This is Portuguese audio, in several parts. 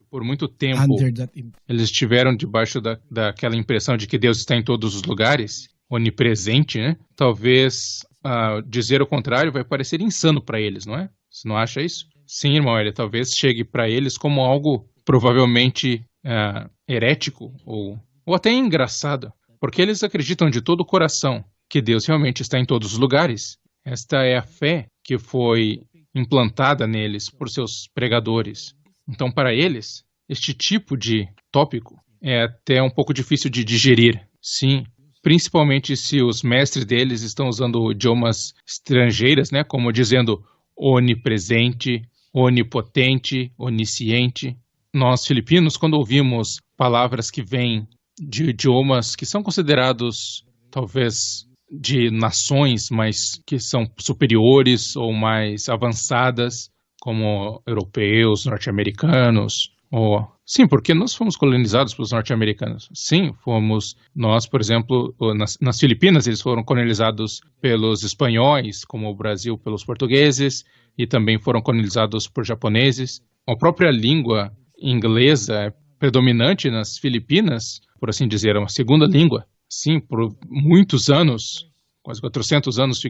por muito tempo, under that eles estiveram debaixo daquela impressão de que Deus está em todos os lugares, onipresente, né? Talvez dizer o contrário vai parecer insano para eles, não é? Você não acha isso? Sim, irmão, ele talvez chegue para eles como algo provavelmente herético ou até engraçado, porque eles acreditam de todo o coração que Deus realmente está em todos os lugares. Esta é a fé que foi implantada neles por seus pregadores. Então, para eles, este tipo de tópico é até um pouco difícil de digerir. Sim, principalmente se os mestres deles estão usando idiomas estrangeiras, né, como dizendo onipresente, onipotente, onisciente. Nós, filipinos, quando ouvimos palavras que vêm de idiomas que são considerados, talvez, de nações, mas que são superiores ou mais avançadas, como europeus, norte-americanos, Sim, porque nós fomos colonizados pelos norte-americanos. Sim, nós, por exemplo, nas Filipinas, eles foram colonizados pelos espanhóis, como o Brasil pelos portugueses, e também foram colonizados por japoneses. A própria língua inglesa é predominante nas Filipinas, por assim dizer, é uma segunda língua. Sim, por muitos anos, quase 400 anos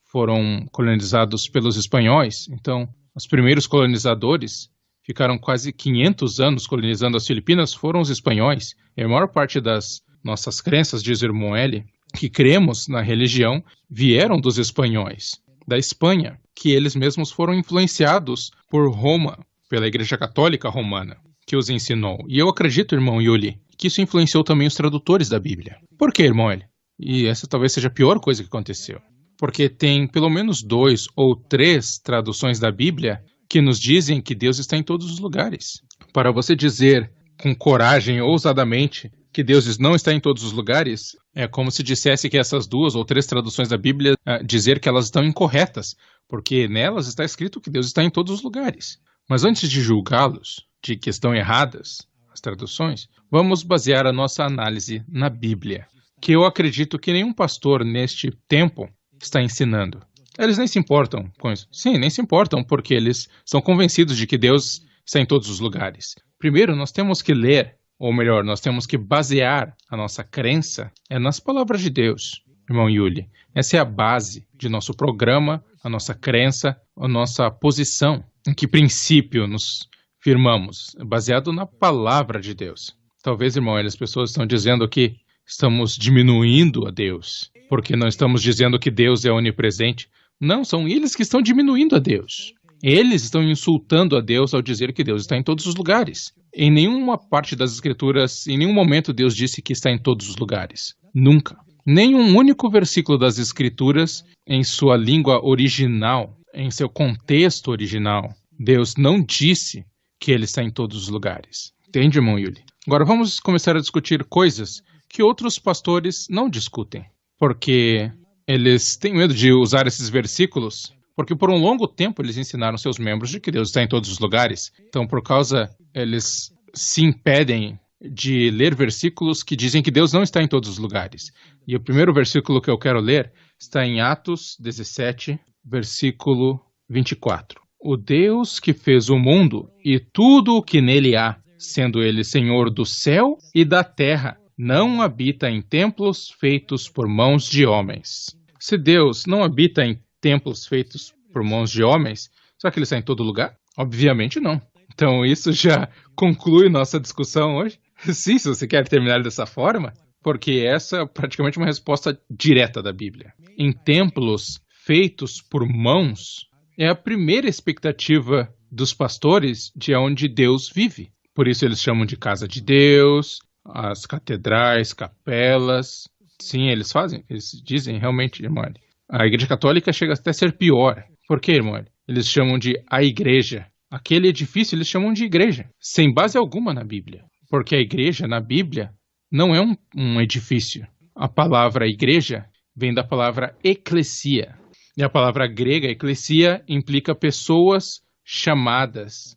foram colonizados pelos espanhóis. Então, os primeiros colonizadores ficaram quase 500 anos colonizando as Filipinas, foram os espanhóis. E a maior parte das nossas crenças, diz o irmão L., que cremos na religião, vieram dos espanhóis, da Espanha, que eles mesmos foram influenciados por Roma, pela Igreja Católica Romana, que os ensinou. E eu acredito, irmão Yuli, que isso influenciou também os tradutores da Bíblia. Por quê, irmão L? E essa talvez seja a pior coisa que aconteceu. Porque tem pelo menos 2 ou 3 traduções da Bíblia que nos dizem que Deus está em todos os lugares. Para você dizer com coragem, ousadamente, que Deus não está em todos os lugares, é como se dissesse que essas 2 ou 3 traduções da Bíblia dizer que elas estão incorretas, porque nelas está escrito que Deus está em todos os lugares. Mas antes de julgá-los de que estão erradas as traduções, vamos basear a nossa análise na Bíblia, que eu acredito que nenhum pastor neste tempo está ensinando. Eles nem se importam com isso. Sim, nem se importam, porque eles são convencidos de que Deus está em todos os lugares. Primeiro, nós temos que ler, ou melhor, nós temos que basear a nossa crença nas palavras de Deus, irmão Yuli. Essa é a base de nosso programa, a nossa crença, a nossa posição. Em que princípio nos firmamos? Baseado na palavra de Deus. Talvez, irmão, as pessoas estão dizendo que estamos diminuindo a Deus, porque não estamos dizendo que Deus é onipresente. Não, são eles que estão diminuindo a Deus. Eles estão insultando a Deus ao dizer que Deus está em todos os lugares. Em nenhuma parte das Escrituras, em nenhum momento Deus disse que está em todos os lugares. Nunca. Nenhum único versículo das Escrituras, em sua língua original, em seu contexto original, Deus não disse que Ele está em todos os lugares. Entende, irmão Yuli? Agora vamos começar a discutir coisas que outros pastores não discutem, porque eles têm medo de usar esses versículos, porque por um longo tempo eles ensinaram seus membros de que Deus está em todos os lugares. Então, por causa, eles se impedem de ler versículos que dizem que Deus não está em todos os lugares. E o primeiro versículo que eu quero ler está em Atos 17, versículo 24. O Deus que fez o mundo e tudo o que nele há, sendo ele Senhor do céu e da terra, não habita em templos feitos por mãos de homens. Se Deus não habita em templos feitos por mãos de homens, será que Ele está em todo lugar? Obviamente não. Então isso já conclui nossa discussão hoje. Sim, se você quer terminar dessa forma, porque essa é praticamente uma resposta direta da Bíblia. Em templos feitos por mãos é a primeira expectativa dos pastores de onde Deus vive. Por isso eles chamam de casa de Deus, as catedrais, capelas. Sim, eles fazem, eles dizem realmente, irmão. A Igreja Católica chega até a ser pior. Por quê, irmão? Eles chamam de a igreja. Aquele edifício eles chamam de igreja, sem base alguma na Bíblia. Porque a igreja, na Bíblia, não é um edifício. A palavra igreja vem da palavra eclesia. E a palavra grega, eclesia, implica pessoas chamadas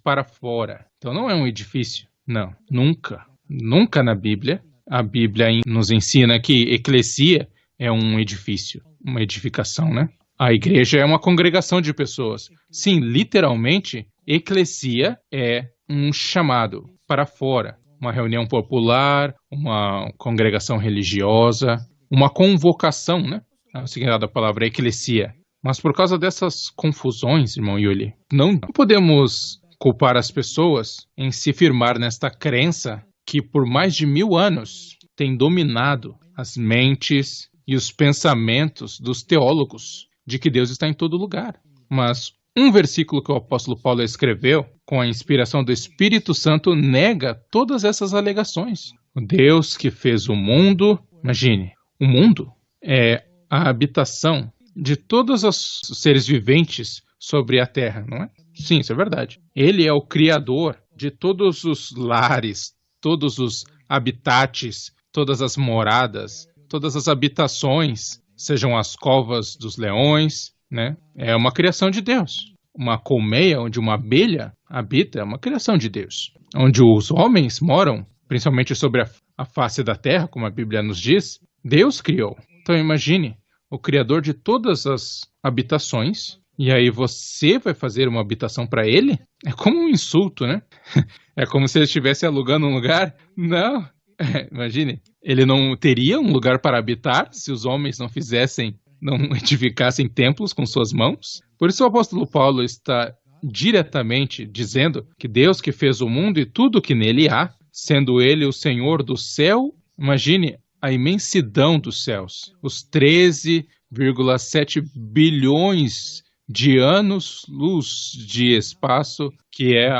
para fora. Então não é um edifício. Não, nunca. Nunca na Bíblia. A Bíblia nos ensina que eclesia é um edifício, uma edificação, né? A igreja é uma congregação de pessoas. Sim, literalmente, eclesia é um chamado para fora, uma reunião popular, uma congregação religiosa, uma convocação, né? O significado da palavra é eclesia. Mas por causa dessas confusões, irmão Yuli, não podemos culpar as pessoas em se firmar nesta crença que por mais de 1000 anos tem dominado as mentes e os pensamentos dos teólogos de que Deus está em todo lugar. Mas um versículo que o apóstolo Paulo escreveu, com a inspiração do Espírito Santo, nega todas essas alegações. O Deus que fez o mundo, imagine, o mundo é a habitação de todos os seres viventes sobre a terra, não é? Sim, isso é verdade. Ele é o criador de todos os lares, todos os habitats, todas as moradas, todas as habitações, sejam as covas dos leões, né? É uma criação de Deus. Uma colmeia onde uma abelha habita é uma criação de Deus. Onde os homens moram, principalmente sobre a face da terra, como a Bíblia nos diz, Deus criou. Então imagine, o criador de todas as habitações, e aí você vai fazer uma habitação para ele? É como um insulto, né? É como se ele estivesse alugando um lugar. Não, imagine, ele não teria um lugar para habitar se os homens não edificassem templos com suas mãos. Por isso o apóstolo Paulo está diretamente dizendo que Deus que fez o mundo e tudo que nele há, sendo ele o Senhor do céu, imagine a imensidão dos céus, os 13,7 bilhões de anos-luz de espaço, que é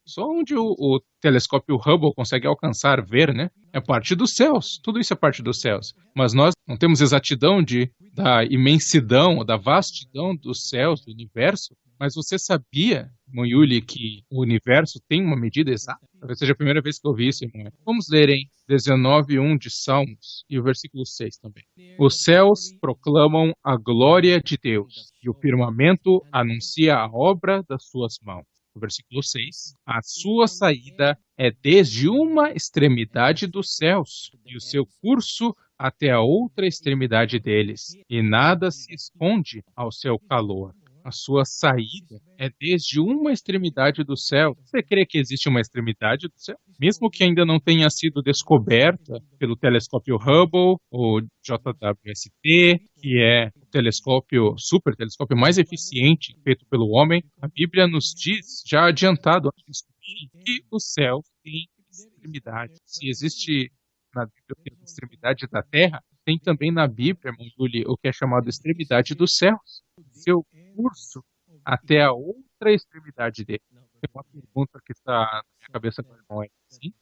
só onde o telescópio Hubble consegue alcançar, ver, né? É parte dos céus, tudo isso é parte dos céus. Mas nós não temos exatidão da imensidão, da vastidão dos céus, do universo. Mas você sabia, irmão Yuli, que o universo tem uma medida exata? Talvez seja a primeira vez que eu ouvi isso, irmão. Vamos ler em 19:1 de Salmos e o versículo 6 também. Os céus proclamam a glória de Deus e o firmamento anuncia a obra das suas mãos. No versículo 6, a sua saída é desde uma extremidade dos céus e o seu curso até a outra extremidade deles, e nada se esconde ao seu calor. A sua saída é desde uma extremidade do céu. Você crê que existe uma extremidade do céu? Mesmo que ainda não tenha sido descoberta pelo telescópio Hubble, ou JWST, que é o super telescópio mais eficiente feito pelo homem, a Bíblia nos diz, já adiantado, que o céu tem extremidade. Se existe na Bíblia a extremidade da terra, tem também na Bíblia, irmão Júlio, o que é chamado extremidade dos céus. Seu curso até a outra extremidade dele. Tem uma pergunta que está na minha cabeça com o irmão. Sim?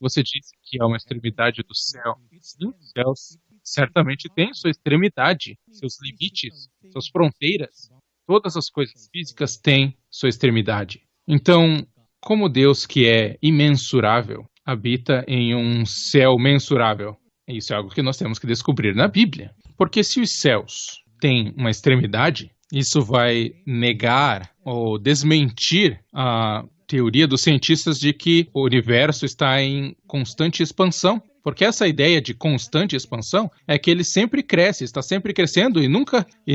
Você disse que é uma extremidade do céu. Sim, os céus certamente têm sua extremidade, seus limites, suas fronteiras. Todas as coisas físicas têm sua extremidade. Então, como Deus, que é imensurável, habita em um céu mensurável? Isso é algo que nós temos que descobrir na Bíblia. Porque se os céus têm uma extremidade, isso vai negar ou desmentir a teoria dos cientistas de que o universo está em constante expansão. Porque essa ideia de constante expansão é que ele sempre cresce, está sempre crescendo e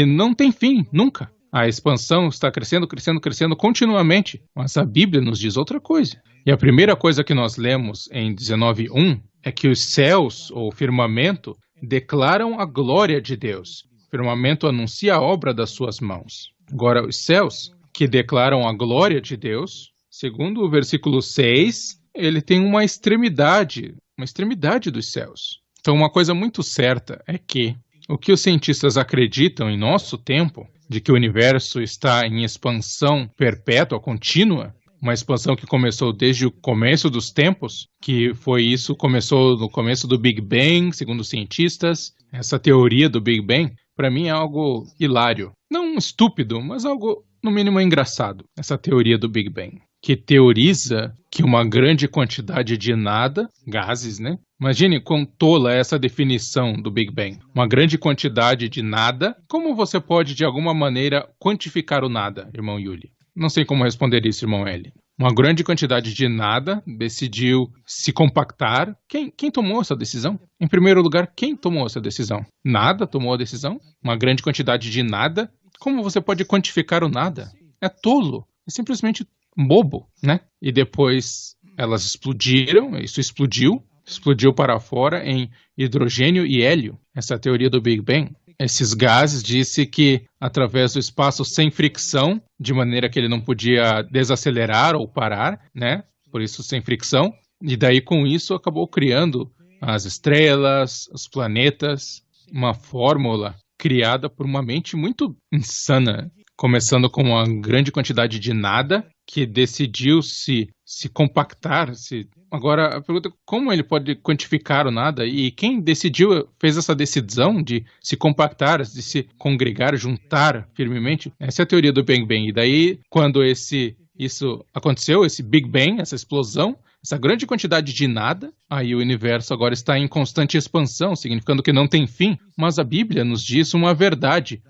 não tem fim, nunca. A expansão está crescendo, crescendo, crescendo continuamente. Mas a Bíblia nos diz outra coisa. E a primeira coisa que nós lemos em 19:1 é que os céus, ou firmamento, declaram a glória de Deus. O firmamento anuncia a obra das suas mãos. Agora, os céus, que declaram a glória de Deus, segundo o versículo 6, ele tem uma extremidade dos céus. Então, uma coisa muito certa é que o que os cientistas acreditam em nosso tempo, de que o universo está em expansão perpétua, contínua, uma expansão que começou desde o começo dos tempos, começou no começo do Big Bang, segundo os cientistas. Essa teoria do Big Bang, para mim, é algo hilário. Não estúpido, mas algo, no mínimo, engraçado. Essa teoria do Big Bang, que teoriza que uma grande quantidade de nada, gases, né? Imagine quão tola é essa definição do Big Bang. Uma grande quantidade de nada. Como você pode, de alguma maneira, quantificar o nada, irmão Yuli? Não sei como responder isso, irmão L. Uma grande quantidade de nada decidiu se compactar. Quem tomou essa decisão? Em primeiro lugar, quem tomou essa decisão? Nada tomou a decisão? Uma grande quantidade de nada? Como você pode quantificar o nada? É tolo. É simplesmente bobo, né? E depois elas explodiram, isso explodiu para fora em hidrogênio e hélio. Essa é a teoria do Big Bang. Esses gases disse que através do espaço sem fricção, de maneira que ele não podia desacelerar ou parar, né? Por isso sem fricção. E daí com isso acabou criando as estrelas, os planetas, uma fórmula criada por uma mente muito insana, começando com uma grande quantidade de nada que decidiu se compactar. Agora, a pergunta é como ele pode quantificar o nada? E quem fez essa decisão de se compactar, de se congregar, juntar firmemente? Essa é a teoria do Big Bang. E daí, quando isso aconteceu, esse Big Bang, essa explosão, essa grande quantidade de nada, aí o universo agora está em constante expansão, significando que não tem fim. Mas a Bíblia nos diz uma verdade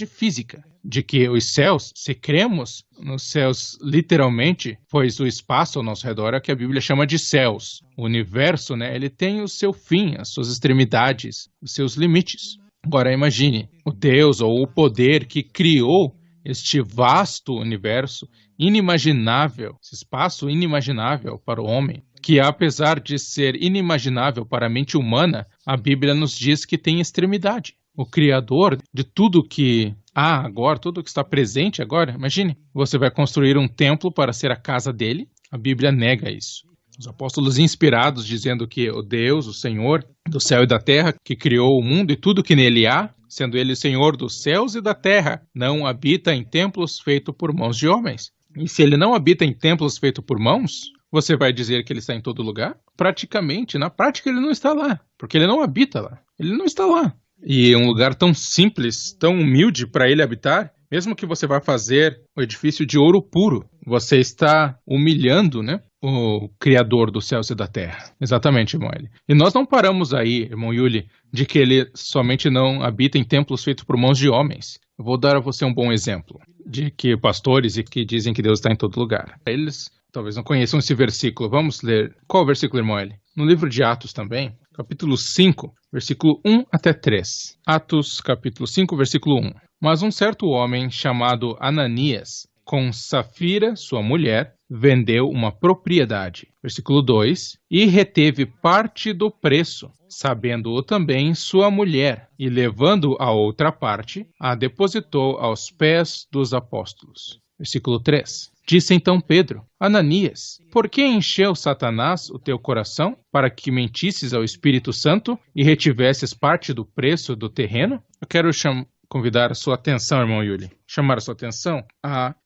física, de que os céus, se cremos nos céus literalmente, pois o espaço ao nosso redor é o que a Bíblia chama de céus. O universo, né, ele tem o seu fim, as suas extremidades, os seus limites. Agora imagine, o Deus ou o poder que criou este vasto universo inimaginável, esse espaço inimaginável para o homem, que apesar de ser inimaginável para a mente humana, a Bíblia nos diz que tem extremidade. O Criador de tudo que há agora, tudo que está presente agora, imagine, você vai construir um templo para ser a casa dele, a Bíblia nega isso. Os apóstolos inspirados dizendo que o Deus, o Senhor do céu e da terra, que criou o mundo e tudo que nele há, sendo ele o Senhor dos céus e da terra, não habita em templos feitos por mãos de homens. E se ele não habita em templos feitos por mãos, você vai dizer que ele está em todo lugar? Praticamente, na prática ele não está lá, porque ele não habita lá. Ele não está lá. E um lugar tão simples, tão humilde para ele habitar, mesmo que você vá fazer um edifício de ouro puro, você está humilhando, né, o Criador dos céus e da terra. Exatamente, irmão Eli. E nós não paramos aí, irmão Yuli, de que ele somente não habita em templos feitos por mãos de homens. Eu vou dar a você um bom exemplo de que pastores e que dizem que Deus está em todo lugar. Eles talvez não conheçam esse versículo. Vamos ler. Qual o versículo, irmão Eli? No livro de Atos também, capítulo 5, versículo 1 até 3. Atos, capítulo 5, versículo 1. Mas um certo homem chamado Ananias, com Safira, sua mulher, vendeu uma propriedade. Versículo 2. E reteve parte do preço, sabendo-o também sua mulher, e levando a outra parte, a depositou aos pés dos apóstolos. Versículo 3. Disse então Pedro: Ananias, por que encheu Satanás o teu coração para que mentisses ao Espírito Santo e retivesses parte do preço do terreno? Eu quero convidar a sua atenção, irmão Yuli, chamar a sua atenção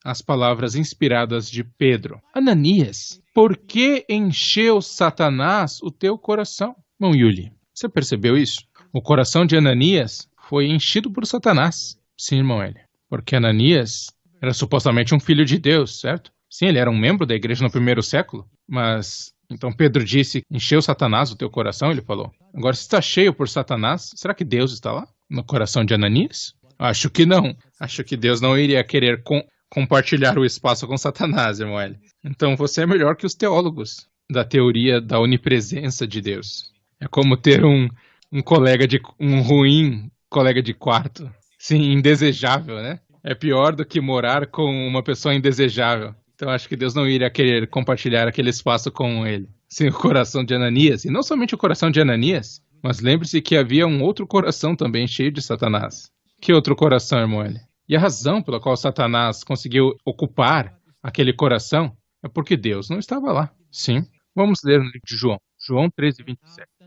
às palavras inspiradas de Pedro. Ananias, por que encheu Satanás o teu coração? Irmão Yuli, você percebeu isso? O coração de Ananias foi enchido por Satanás. Sim, irmão Eli, porque Ananias era supostamente um filho de Deus, certo? Sim, ele era um membro da igreja no primeiro século, mas então Pedro disse, encheu Satanás o teu coração, ele falou. Agora, se está cheio por Satanás, será que Deus está lá no coração de Ananias? Acho que não. Acho que Deus não iria querer compartilhar o espaço com Satanás, irmão Eli. Então você é melhor que os teólogos da teoria da onipresença de Deus. É como ter um ruim colega de quarto. Sim, indesejável, né? É pior do que morar com uma pessoa indesejável. Então acho que Deus não iria querer compartilhar aquele espaço com ele. Sim, o coração de Ananias. E não somente o coração de Ananias, mas lembre-se que havia um outro coração também cheio de Satanás. Que outro coração, irmão Eli? E a razão pela qual Satanás conseguiu ocupar aquele coração é porque Deus não estava lá. Sim. Vamos ler no livro de João. João 13:27.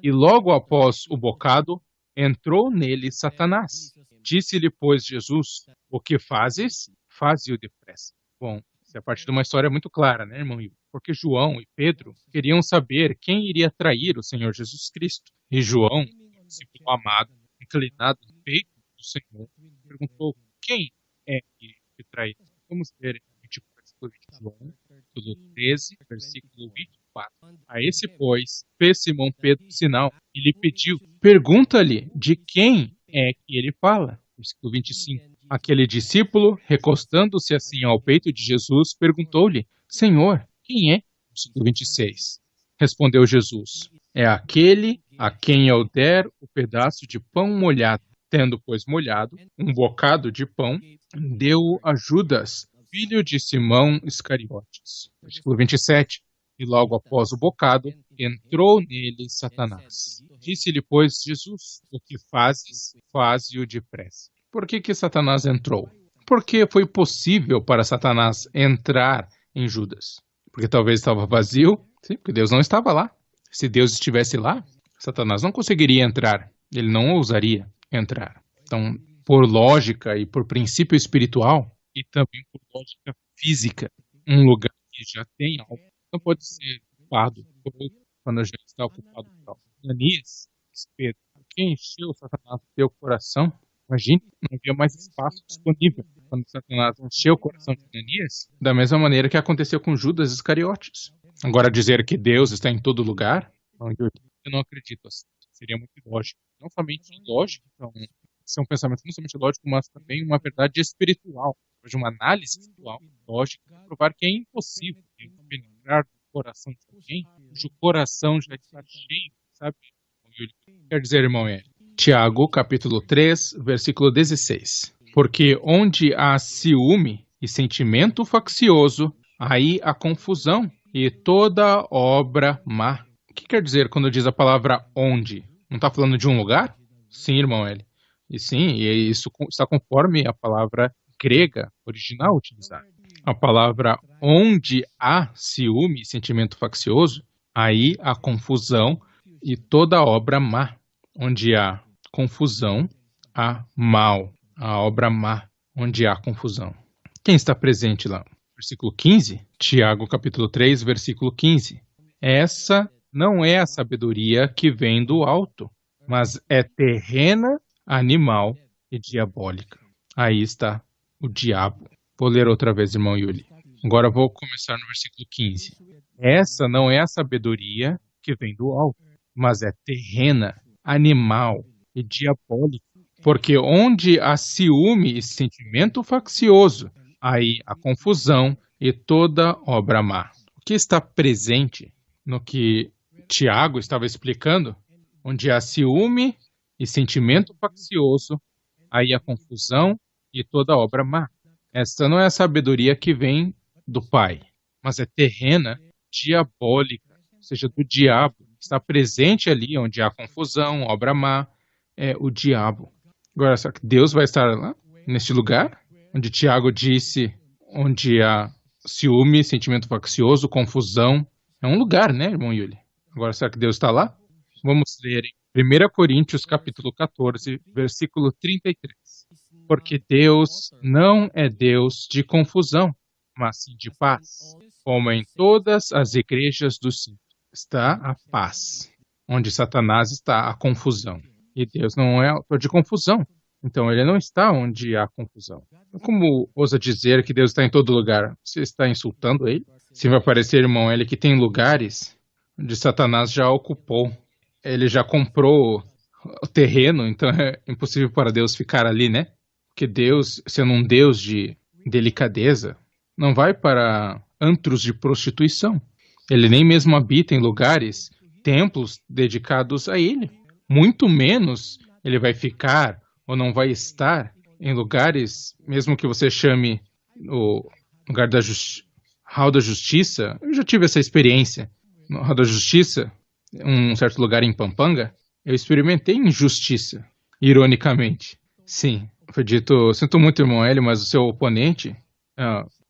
E logo após o bocado, entrou nele Satanás. Disse-lhe, pois, Jesus: o que fazes? Faze-o depressa. Bom, isso é a partir de uma história muito clara, né, irmão? Porque João e Pedro queriam saber quem iria trair o Senhor Jesus Cristo. E João, discípulo amado, inclinado no peito do Senhor, perguntou: quem é que traiu? Vamos ler o versículo de João, capítulo 13, versículo 24. A esse, pois, fez Simão Pedro sinal e lhe pediu: pergunta-lhe de quem é que ele fala. Versículo 25. Aquele discípulo, recostando-se assim ao peito de Jesus, perguntou-lhe: Senhor, quem é? Versículo 26. Respondeu Jesus: é aquele a quem eu der o pedaço de pão molhado. Tendo, pois, molhado um bocado de pão, deu a Judas, filho de Simão Iscariotes. Versículo 27. E logo após o bocado, entrou nele Satanás. Disse-lhe, pois, Jesus: o que fazes, faze-o depressa. Por que Satanás entrou? Porque foi possível para Satanás entrar em Judas. Porque talvez estava vazio, sim, porque Deus não estava lá. Se Deus estivesse lá, Satanás não conseguiria entrar. Ele não ousaria entrar. Então, por lógica e por princípio espiritual, e também por lógica física, um lugar que já tem algo não pode ser ocupado por outro quando já está ocupado por algo. Ananias, Pedro, quem encheu Satanás do teu coração? Imagine, não havia mais espaço disponível. Quando Satanás encheu o coração de Ananias, da mesma maneira que aconteceu com Judas Iscariotes. Agora, dizer que Deus está em todo lugar, eu não acredito assim. Seria muito ilógico. Não somente ilógico, então, esse é um pensamento não somente lógico, mas também uma verdade espiritual. De uma análise espiritual, lógica, provar que é impossível penetrar no coração de alguém cujo coração já está cheio, sabe? Quer dizer, irmão, Tiago, capítulo 3, versículo 16. Porque onde há ciúme e sentimento faccioso, aí há confusão e toda obra má. O que quer dizer quando diz a palavra onde? Não está falando de um lugar? Sim, irmão L. E sim, e isso está conforme a palavra grega original utilizada. A palavra onde há ciúme e sentimento faccioso, aí há confusão e toda obra má. Onde há confusão, há mal. A obra má, onde há confusão. Quem está presente lá? Versículo 15, Tiago capítulo 3, versículo 15. Essa não é a sabedoria que vem do alto, mas é terrena, animal e diabólica. Aí está o diabo. Vou ler outra vez, irmão Yuli. Agora vou começar no versículo 15. Essa não é a sabedoria que vem do alto, mas é terrena, animal e diabólica. Porque onde há ciúme e sentimento faccioso, aí há confusão e toda obra má. O que está presente no que Tiago estava explicando? Onde há ciúme e sentimento faccioso, aí há confusão e toda obra má. Esta não é a sabedoria que vem do Pai, mas é terrena, diabólica, ou seja, do diabo. Está presente ali onde há confusão, obra má, é o diabo. Agora, será que Deus vai estar lá, neste lugar? Onde Tiago disse, onde há ciúme, sentimento faccioso, confusão. É um lugar, né, irmão Yuli? Agora, será que Deus está lá? Vamos ler em 1 Coríntios, capítulo 14, versículo 33. Porque Deus não é Deus de confusão, mas sim de paz, como em todas as igrejas do santos está a paz. Onde Satanás está a confusão. E Deus não é autor de confusão. Então ele não está onde há confusão. Como ousa dizer que Deus está em todo lugar? Você está insultando ele? Se vai parecer, irmão, ele que tem lugares onde Satanás já ocupou. Ele já comprou o terreno, então é impossível para Deus ficar ali, né? Porque Deus, sendo um Deus de delicadeza, não vai para antros de prostituição. Ele nem mesmo habita em lugares, templos dedicados a ele. Muito menos ele vai ficar ou não vai estar em lugares, mesmo que você chame o lugar da Hall da Justiça. Eu já tive essa experiência. No Hall da Justiça, um certo lugar em Pampanga, eu experimentei injustiça, ironicamente. Sim, foi dito, sinto muito, irmão Hélio, mas o seu oponente,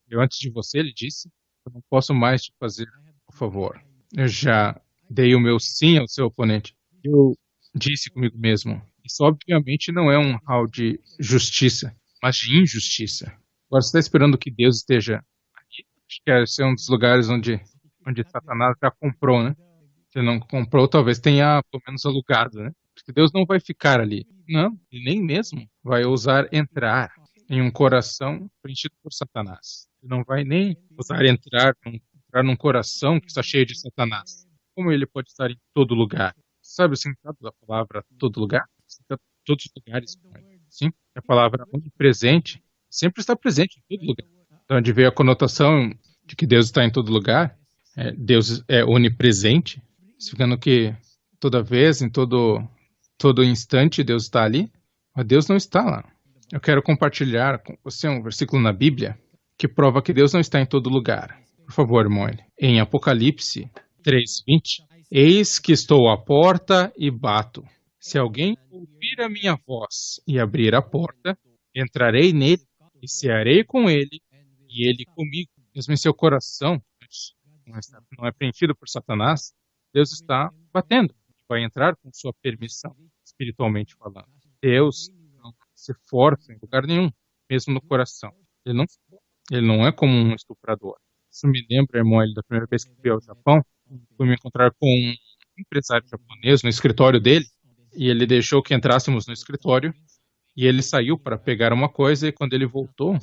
eu antes de você, ele disse, eu não posso mais te fazer o favor. Eu já dei o meu sim ao seu oponente. Eu disse comigo mesmo, isso obviamente não é um hall de justiça, mas de injustiça. Agora você está esperando que Deus esteja aqui? Acho que esse é um dos lugares onde Satanás já comprou, né? Se não comprou, talvez tenha pelo menos alugado, né? Porque Deus não vai ficar ali. Não, e nem mesmo vai ousar entrar em um coração preenchido por Satanás. Ele não vai nem ousar entrar num coração que está cheio de Satanás. Como ele pode estar em todo lugar? Sabe o significado da palavra todo lugar? Todos os lugares. Sim, a palavra onipresente sempre está presente em todo lugar. Então, onde veio a conotação de que Deus está em todo lugar, Deus é onipresente, significando que toda vez, em todo instante, Deus está ali, mas Deus não está lá. Eu quero compartilhar com você um versículo na Bíblia que prova que Deus não está em todo lugar. Por favor, irmão, em Apocalipse 3:20, eis que estou à porta e bato. Se alguém ouvir a minha voz e abrir a porta, entrarei nele e cearei com ele e ele comigo. Mesmo em seu coração não é preenchido por Satanás, Deus está batendo. Vai entrar com sua permissão, espiritualmente falando. Deus não se força em lugar nenhum, mesmo no coração. Ele não é como um estuprador. Isso me lembra, irmão, da primeira vez que fui ao Japão, fui me encontrar com um empresário japonês no escritório dele, e ele deixou que entrássemos no escritório, e ele saiu para pegar uma coisa, e quando ele voltou,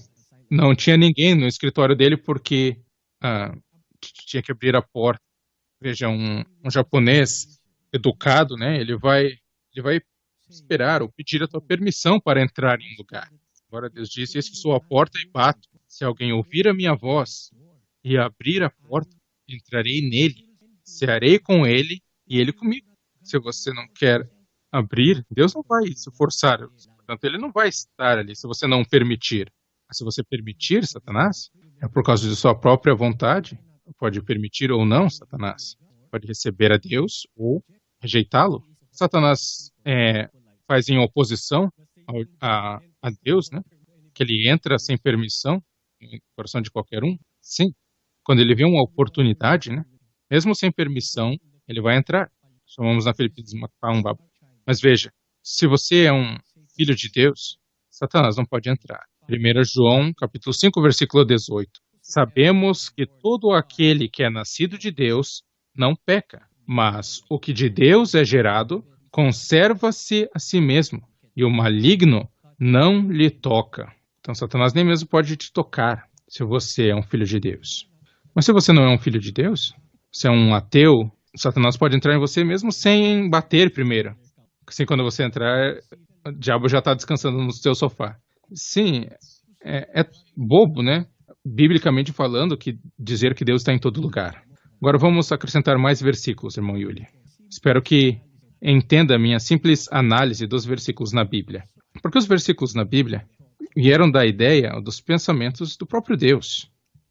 não tinha ninguém no escritório dele, porque tinha que abrir a porta. Veja, um japonês educado, né? Ele vai esperar ou pedir a tua permissão para entrar em um lugar. Agora Deus diz, eis que sou a porta e bato. Se alguém ouvir a minha voz e abrir a porta, entrarei nele, cearei com ele e ele comigo. Se você não quer abrir, Deus não vai se forçar. Portanto, ele não vai estar ali se você não permitir. Mas se você permitir, Satanás, é por causa de sua própria vontade. Pode permitir ou não, Satanás. Pode receber a Deus ou rejeitá-lo. Satanás faz em oposição a Deus, né? Que ele entra sem permissão no coração de qualquer um. Sim. Quando ele vê uma oportunidade, né? Mesmo sem permissão, ele vai entrar. Chamamos na Filipenses matar um babo. Mas veja, se você é um filho de Deus, Satanás não pode entrar. 1 João, capítulo 5, versículo 18. Sabemos que todo aquele que é nascido de Deus não peca, mas o que de Deus é gerado conserva-se a si mesmo, e o maligno não lhe toca. Então Satanás nem mesmo pode te tocar se você é um filho de Deus. Mas se você não é um filho de Deus, você é um ateu, Satanás pode entrar em você mesmo sem bater primeiro. Assim, quando você entrar, o diabo já está descansando no seu sofá. Sim, é bobo, né? Biblicamente falando, que dizer que Deus está em todo lugar. Agora vamos acrescentar mais versículos, irmão Yuli. Espero que entenda a minha simples análise dos versículos na Bíblia. Porque os versículos na Bíblia vieram da ideia, dos pensamentos do próprio Deus.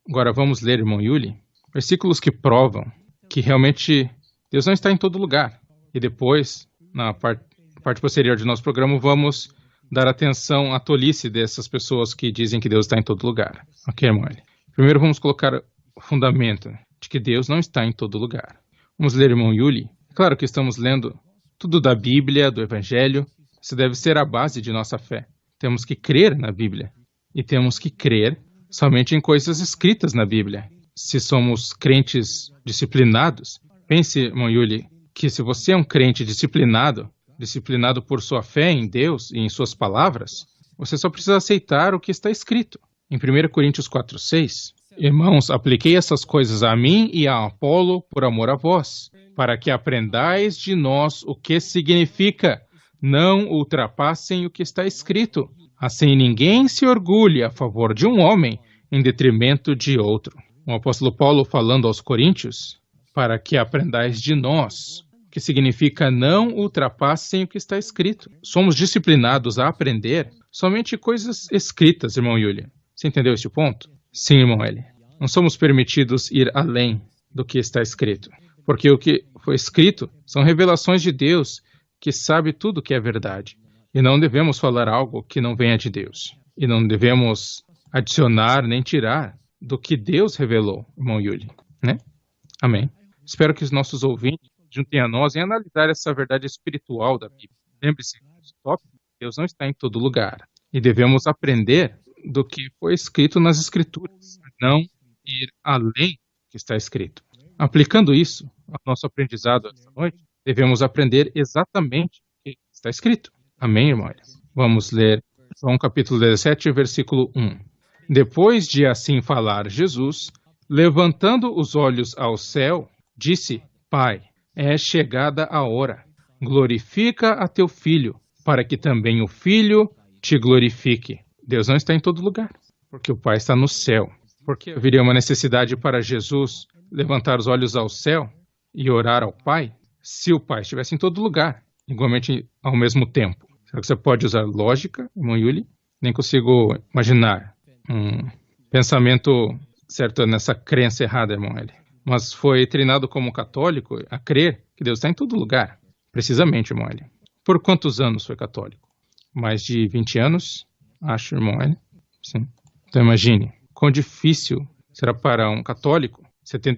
Agora vamos ler, irmão Yuli, versículos que provam que realmente Deus não está em todo lugar. E depois, na parte posterior de nosso programa, vamos dar atenção à tolice dessas pessoas que dizem que Deus está em todo lugar. Ok, irmão? Primeiro vamos colocar o fundamento de que Deus não está em todo lugar. Vamos ler, irmão Yuli. Claro que estamos lendo tudo da Bíblia, do Evangelho. Isso deve ser a base de nossa fé. Temos que crer na Bíblia. E temos que crer somente em coisas escritas na Bíblia. Se somos crentes disciplinados, pense, irmão Yuli, que se você é um crente disciplinado por sua fé em Deus e em suas palavras, você só precisa aceitar o que está escrito. Em 1 Coríntios 4:6, irmãos, apliquei essas coisas a mim e a Apolo por amor a vós, para que aprendais de nós o que significa não ultrapassem o que está escrito. Assim ninguém se orgulhe a favor de um homem em detrimento de outro. O apóstolo Paulo falando aos Coríntios, para que aprendais de nós, que significa não ultrapassem o que está escrito. Somos disciplinados a aprender somente coisas escritas, irmão Yuli. Você entendeu este ponto? Sim, irmão Eli. Não somos permitidos ir além do que está escrito. Porque o que foi escrito são revelações de Deus que sabe tudo que é verdade. E não devemos falar algo que não venha de Deus. E não devemos adicionar nem tirar do que Deus revelou, irmão Yuli. Né? Amém. Espero que os nossos ouvintes juntem a nós em analisar essa verdade espiritual da Bíblia. Lembre-se, Deus não está em todo lugar. E devemos aprender do que foi escrito nas Escrituras, não ir além do que está escrito. Aplicando isso ao nosso aprendizado esta noite, devemos aprender exatamente o que está escrito. Amém, irmãos? Vamos ler João capítulo 17, versículo 1. Depois de assim falar Jesus, levantando os olhos ao céu, disse: Pai, é chegada a hora. Glorifica a teu Filho, para que também o Filho te glorifique. Deus não está em todo lugar, porque o Pai está no céu. Porque haveria uma necessidade para Jesus levantar os olhos ao céu e orar ao Pai, se o Pai estivesse em todo lugar, igualmente ao mesmo tempo? Será que você pode usar lógica, irmão Yuli? Nem consigo imaginar um pensamento, certo, nessa crença errada, irmão L. Mas foi treinado como católico a crer que Deus está em todo lugar. Precisamente, irmão L. Por quantos anos foi católico? Mais de 20 anos, acho, irmão L. Sim. Então imagine, quão difícil será para um católico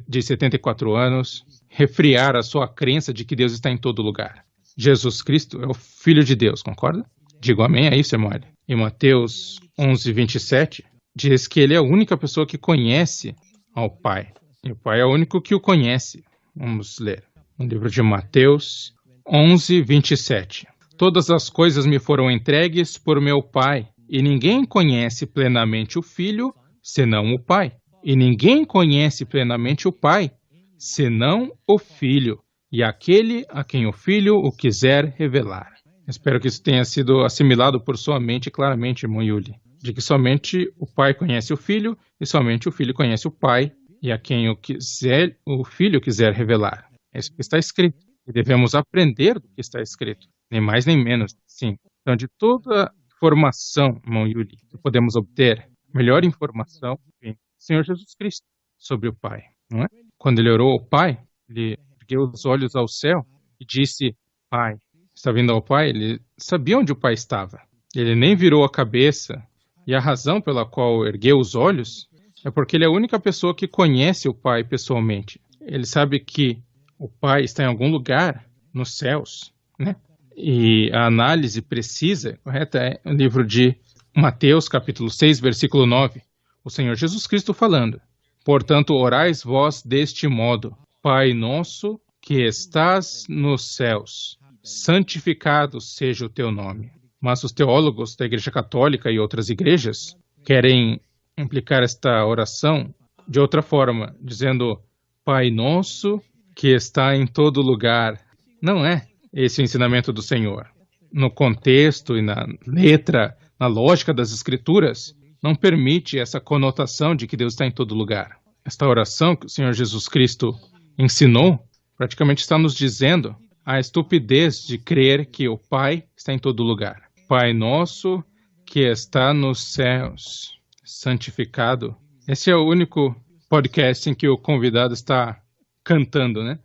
de 74 anos refriar a sua crença de que Deus está em todo lugar. Jesus Cristo é o Filho de Deus, concorda? Digo amém a isso, irmão L. Em Mateus 11, 27, diz que ele é a única pessoa que conhece ao Pai. E o Pai é o único que o conhece. Vamos ler. No livro de Mateus 11, 27. Todas as coisas me foram entregues por meu Pai, e ninguém conhece plenamente o Filho, senão o Pai. E ninguém conhece plenamente o Pai, senão o Filho, e aquele a quem o Filho o quiser revelar. Espero que isso tenha sido assimilado por sua mente claramente, irmão Yuli, de que somente o Pai conhece o Filho, e somente o Filho conhece o Pai, e a quem o Filho quiser revelar. É isso que está escrito. E devemos aprender do que está escrito. Nem mais nem menos. Sim. Então, de toda informação, irmão Yuli, que podemos obter, melhor informação vem do Senhor Jesus Cristo sobre o Pai. Não é? Quando ele orou ao Pai, ele ergueu os olhos ao céu e disse, Pai. Está vindo ao Pai, ele sabia onde o Pai estava. Ele nem virou a cabeça. E a razão pela qual ergueu os olhos é porque ele é a única pessoa que conhece o Pai pessoalmente. Ele sabe que o Pai está em algum lugar nos céus, né? E a análise precisa, correta, é o livro de Mateus, capítulo 6, versículo 9. O Senhor Jesus Cristo falando. Portanto, orais vós deste modo. Pai nosso que estás nos céus, santificado seja o teu nome. Mas os teólogos da Igreja Católica e outras igrejas querem implicar esta oração de outra forma, dizendo Pai nosso que está em todo lugar. Não é esse o ensinamento do Senhor. No contexto e na letra, na lógica das Escrituras, não permite essa conotação de que Deus está em todo lugar. Esta oração que o Senhor Jesus Cristo ensinou, praticamente está nos dizendo a estupidez de crer que o Pai está em todo lugar. Pai nosso que está nos céus, santificado. Esse é o único podcast em que o convidado está cantando, né?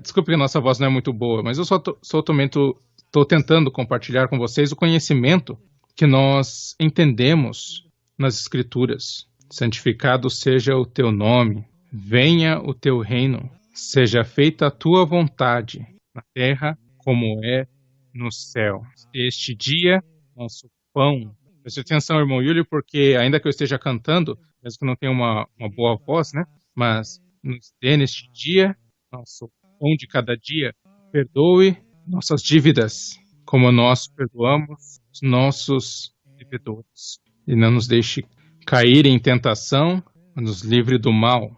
Desculpe que a nossa voz não é muito boa, mas eu estou tentando compartilhar com vocês o conhecimento que nós entendemos nas Escrituras. Santificado seja o teu nome, venha o teu reino, seja feita a tua vontade, na terra como é no céu. Este dia, nosso pão. Preste atenção, irmão Yuli, porque ainda que eu esteja cantando, mesmo que não tenha uma boa voz, né? Mas nos dê neste dia, nosso pão de cada dia. Perdoe nossas dívidas, como nós perdoamos os nossos devedores. E não nos deixe cair em tentação, nos livre do mal.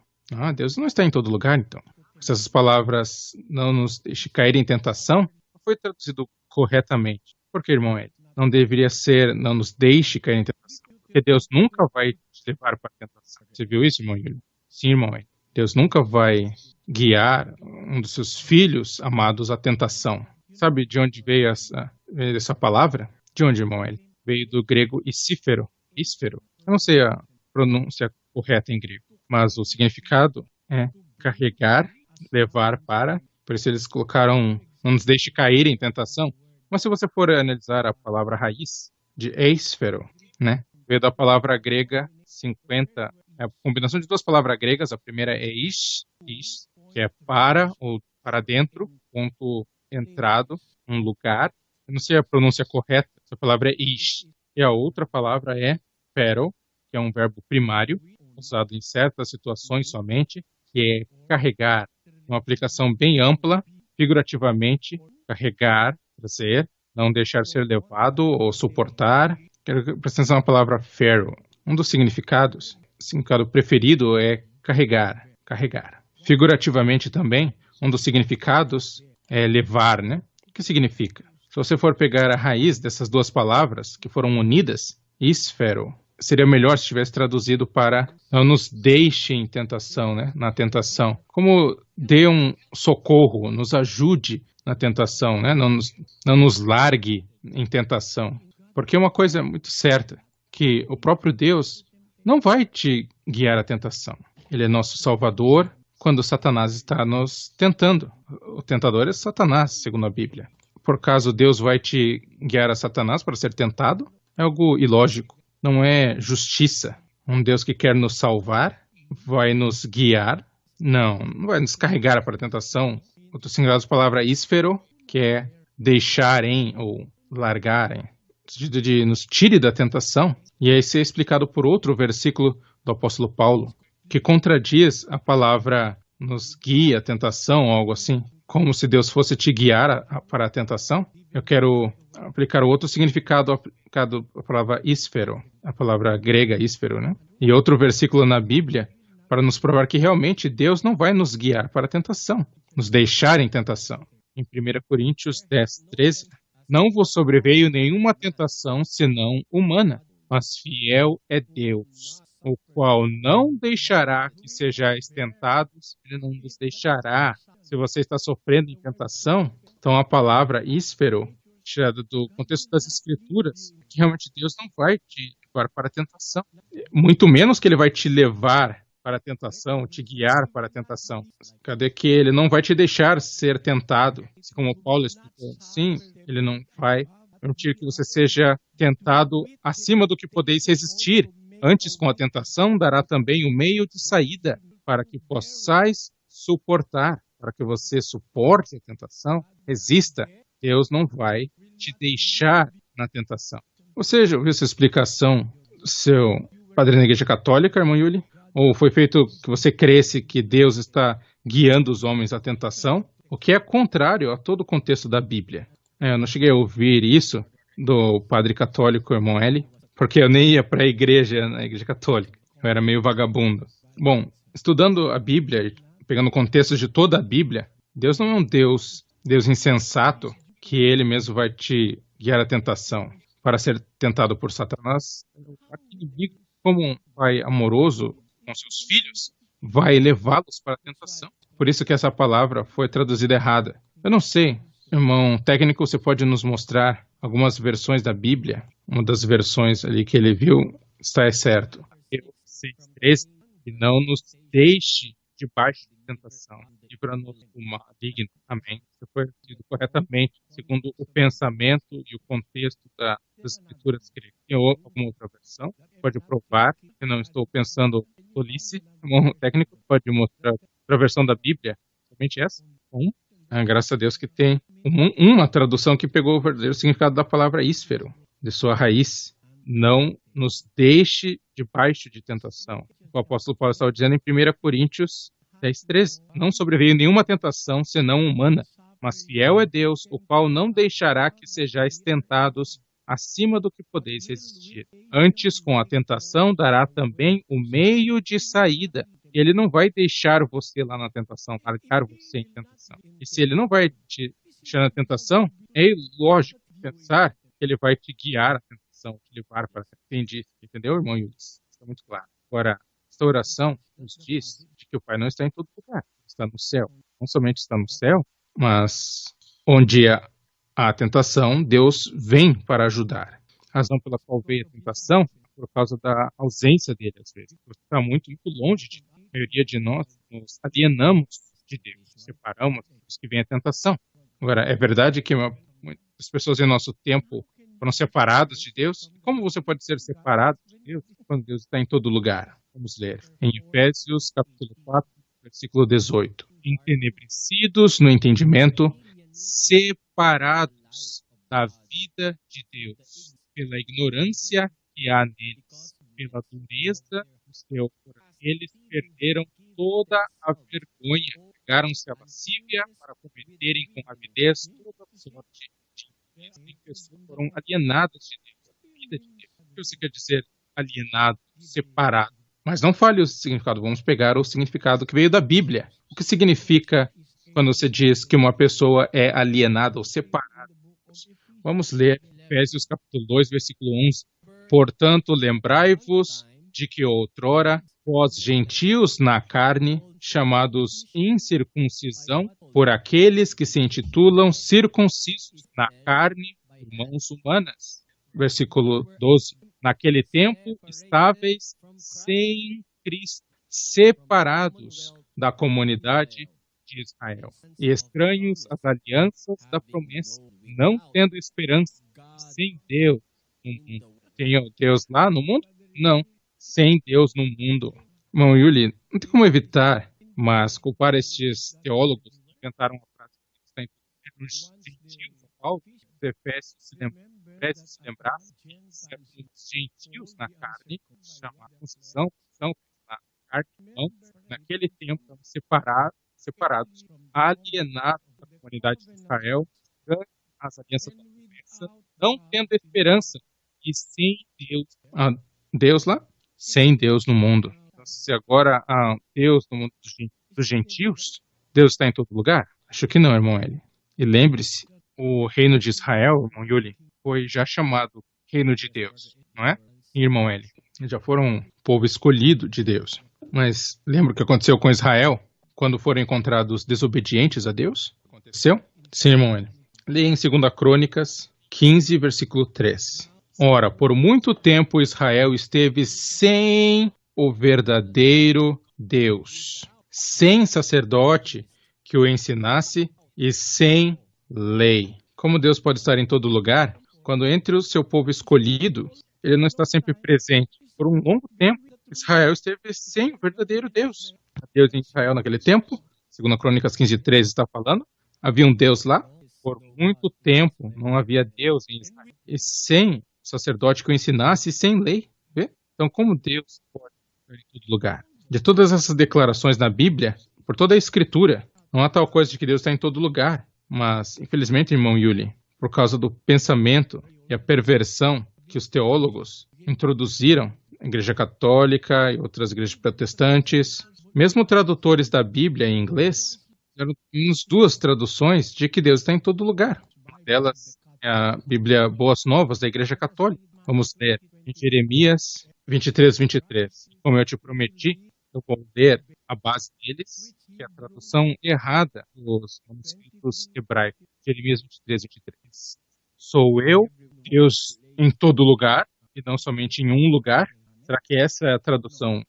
Deus não está em todo lugar, então. Se essas palavras não nos deixe cair em tentação, não foi traduzido corretamente. Por que, irmão Ed? Não deveria ser, não nos deixe cair em tentação. Porque Deus nunca vai te levar para a tentação. Você viu isso, irmão Ed? Sim, irmão Ed. Deus nunca vai guiar um dos seus filhos amados à tentação. Sabe de onde veio essa palavra? De onde, irmão Ed? Veio do grego isífero. Isfero. Eu não sei a pronúncia correta em grego, mas o significado é carregar, levar para. Por isso eles colocaram, não nos deixe cair em tentação. Mas se você for analisar a palavra raiz de eisfero, né, veio da palavra grega 50, é a combinação de duas palavras gregas. A primeira é ish, que é para ou para dentro, ponto entrado, um lugar. Eu não sei a pronúncia correta, essa palavra é ish. E a outra palavra é pero, que é um verbo primário, usado em certas situações somente, que é carregar. Uma aplicação bem ampla, figurativamente, carregar, trazer, não deixar ser levado ou suportar. Quero prestar atenção na palavra pharaoh. Um dos significados, o significado preferido é carregar, carregar. Figurativamente também, um dos significados é levar, né? O que significa? Se você for pegar a raiz dessas duas palavras, que foram unidas, isfero, seria melhor se tivesse traduzido para não nos deixe em tentação, né? Na tentação. Como dê um socorro, nos ajude na tentação, né? Não nos largue em tentação. Porque uma coisa é muito certa, que o próprio Deus não vai te guiar à tentação. Ele é nosso Salvador quando Satanás está nos tentando. O tentador é Satanás, segundo a Bíblia. Por acaso Deus vai te guiar a Satanás para ser tentado? É algo ilógico. Não é justiça. Um Deus que quer nos salvar vai nos guiar? Não vai nos carregar para a tentação. Outro significado da palavra ísfero, que é deixarem ou largarem, no sentido de nos tire da tentação. E aí isso é explicado por outro versículo do apóstolo Paulo, que contradiz a palavra nos guia à tentação, ou algo assim, como se Deus fosse te guiar para a tentação. Eu quero aplicar outro significado aplicado à palavra ísfero, a palavra grega ísfero, né? E outro versículo na Bíblia para nos provar que realmente Deus não vai nos guiar para a tentação, nos deixar em tentação. Em 1 Coríntios 10:13, não vos sobreveio nenhuma tentação senão humana, mas fiel é Deus, o qual não deixará que sejais tentados, ele não nos deixará. Se você está sofrendo em tentação, então a palavra ísfero, tirada do contexto das Escrituras, que realmente Deus não vai te levar para a tentação, muito menos que ele vai te levar para a tentação, te guiar para a tentação. Cadê que ele não vai te deixar ser tentado? Como Paulo explicou, sim, ele não vai permitir que você seja tentado acima do que podeis resistir. Antes, com a tentação, dará também o meio de saída para que possais suportar, para que você suporte a tentação, resista. Deus não vai te deixar na tentação. Você já ouviu essa explicação do seu padre na Igreja Católica, irmã Yuli? Ou foi feito que você cresce que Deus está guiando os homens à tentação? O que é contrário a todo o contexto da Bíblia. Eu não cheguei a ouvir isso do padre católico, irmão Eli, porque eu nem ia para a igreja, na Igreja Católica. Eu era meio vagabundo. Bom, estudando a Bíblia, pegando o contexto de toda a Bíblia, Deus não é um Deus insensato, que ele mesmo vai te guiar à tentação para ser tentado por Satanás. O inimigo, como um pai amoroso com seus filhos, vai levá-los para a tentação. Por isso que essa palavra foi traduzida errada. Eu não sei, irmão técnico, você pode nos mostrar algumas versões da Bíblia? Uma das versões ali que ele viu está certo. 6:13, e não nos deixe debaixo de tentação, livra-nos do maligno. Amém. Isso foi dito corretamente, segundo o pensamento e o contexto das Escrituras gregas. Tem alguma outra versão? Pode provar que não estou pensando tolice. O técnico pode mostrar outra versão da Bíblia? Somente essa? Graças a Deus que tem uma tradução que pegou o verdadeiro significado da palavra ísfero, de sua raiz. Não nos deixe debaixo de tentação. O apóstolo Paulo estava dizendo em 1 Coríntios 10:13, não sobreveio nenhuma tentação senão humana, mas fiel é Deus, o qual não deixará que sejais tentados acima do que podeis resistir. Antes, com a tentação, dará também o meio de saída. Ele não vai deixar você lá na tentação, largar você em tentação. E se ele não vai te deixar na tentação, é lógico pensar que ele vai te guiar à tentação, te levar para a tentação. Entendeu, irmão Yulis? Está muito claro. Agora, esta oração nos diz de que o Pai não está em todo lugar, está no céu. Não somente está no céu, mas onde há tentação, Deus vem para ajudar. A razão pela qual veio a tentação é por causa da ausência dele, às vezes. Você está muito, muito longe de Deus. A maioria de nós nos alienamos de Deus, nos separamos dos que vem a tentação. Agora, é verdade que muitas pessoas em nosso tempo foram separadas de Deus? Como você pode ser separado de Deus quando Deus está em todo lugar? Vamos ler em Efésios capítulo 4, versículo 18. Entenebrecidos no entendimento, separados da vida de Deus, pela ignorância que há neles, pela dureza do seu coração. Eles perderam toda a vergonha, pegaram-se a lascívia para cometerem com avidez toda a sorte de pessoas que foram alienadas de Deus, da vida de Deus. O que você quer dizer alienado, separado? Mas não fale o significado, vamos pegar o significado que veio da Bíblia. O que significa quando você diz que uma pessoa é alienada ou separada? Vamos ler Efésios capítulo 2, versículo 11. Portanto, lembrai-vos de que outrora, vós gentios na carne, chamados incircuncisão, por aqueles que se intitulam circuncisos na carne por mãos humanas. Versículo 12. naquele tempo, estáveis sem Cristo, separados da comunidade de Israel, e estranhos às alianças da promessa, não tendo esperança, sem Deus no mundo. Tem Deus lá no mundo? Não, sem Deus no mundo. Irmão Yuli, não tem como evitar, mas culpar estes teólogos que inventaram a frase que está nos gentios, Paulo, os Efésios se lembrassem que certos gentios na carne, chamados são na carne, não, naquele tempo estavam separados, alienados da comunidade de Israel, as alianças da promessa, não tendo esperança e sem Deus. Deus lá? Sem Deus no mundo. Então, se agora há Deus no mundo dos gentios, Deus está em todo lugar? Acho que não, irmão Eli. E lembre-se, o reino de Israel, irmão Yuli, foi já chamado reino de Deus, não é? Irmão Eli, eles já foram um povo escolhido de Deus. Mas lembra o que aconteceu com Israel quando foram encontrados desobedientes a Deus? Aconteceu? Sim, irmão Eli. Leia em 2 Crônicas 15, versículo 3. Ora, por muito tempo Israel esteve sem o verdadeiro Deus, sem sacerdote que o ensinasse e sem lei. Como Deus pode estar em todo lugar, quando entre o seu povo escolhido, ele não está sempre presente. Por um longo tempo, Israel esteve sem o verdadeiro Deus. Deus em Israel naquele tempo, 2 Crônicas 15:13 está falando, havia um Deus lá. Por muito tempo não havia Deus em Israel. E sem sacerdote que o ensinasse e sem lei. Vê? Então, como Deus pode estar em todo lugar? De todas essas declarações na Bíblia, por toda a Escritura, não há tal coisa de que Deus está em todo lugar. Mas, infelizmente, irmão Yuli, por causa do pensamento e a perversão que os teólogos introduziram na Igreja Católica e outras igrejas protestantes, mesmo tradutores da Bíblia em inglês, fizeram uns duas traduções de que Deus está em todo lugar. Uma delas é a Bíblia Boas Novas da Igreja Católica. Vamos ler em Jeremias 23:23. Como eu te prometi, eu vou ler a base deles, que é a tradução errada dos manuscritos hebraicos. Jeremias 23:23. Sou eu, Deus em todo lugar, e não somente em um lugar. Será que essa é a tradução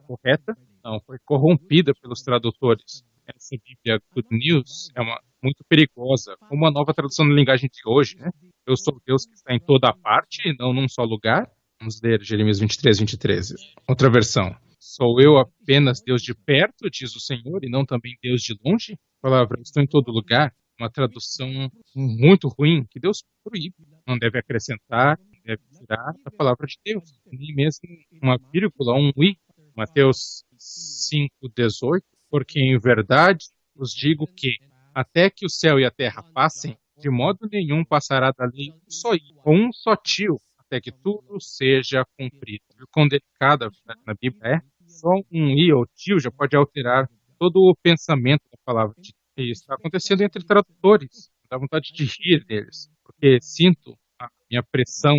correta? Não, foi corrompida pelos tradutores. Essa Bíblia Good News é muito perigosa, como a nova tradução na linguagem de hoje, né? Eu sou Deus que está em toda parte e não num só lugar. Vamos ler Jeremias 23:23. Outra versão. Sou eu apenas Deus de perto, diz o Senhor, e não também Deus de longe? A palavra estou em todo lugar. Uma tradução muito ruim, que Deus proíbe. Não deve acrescentar, não deve tirar a palavra de Deus. Nem mesmo uma vírgula, um i. Mateus 5:18. Porque em verdade vos digo que, até que o céu e a terra passem, de modo nenhum passará da lei um só tio, até que tudo seja cumprido. Viu quão delicada na Bíblia é? Só um i ou tio já pode alterar todo o pensamento da palavra de Deus. E isso está acontecendo entre tradutores. Dá vontade de rir deles, porque sinto a minha pressão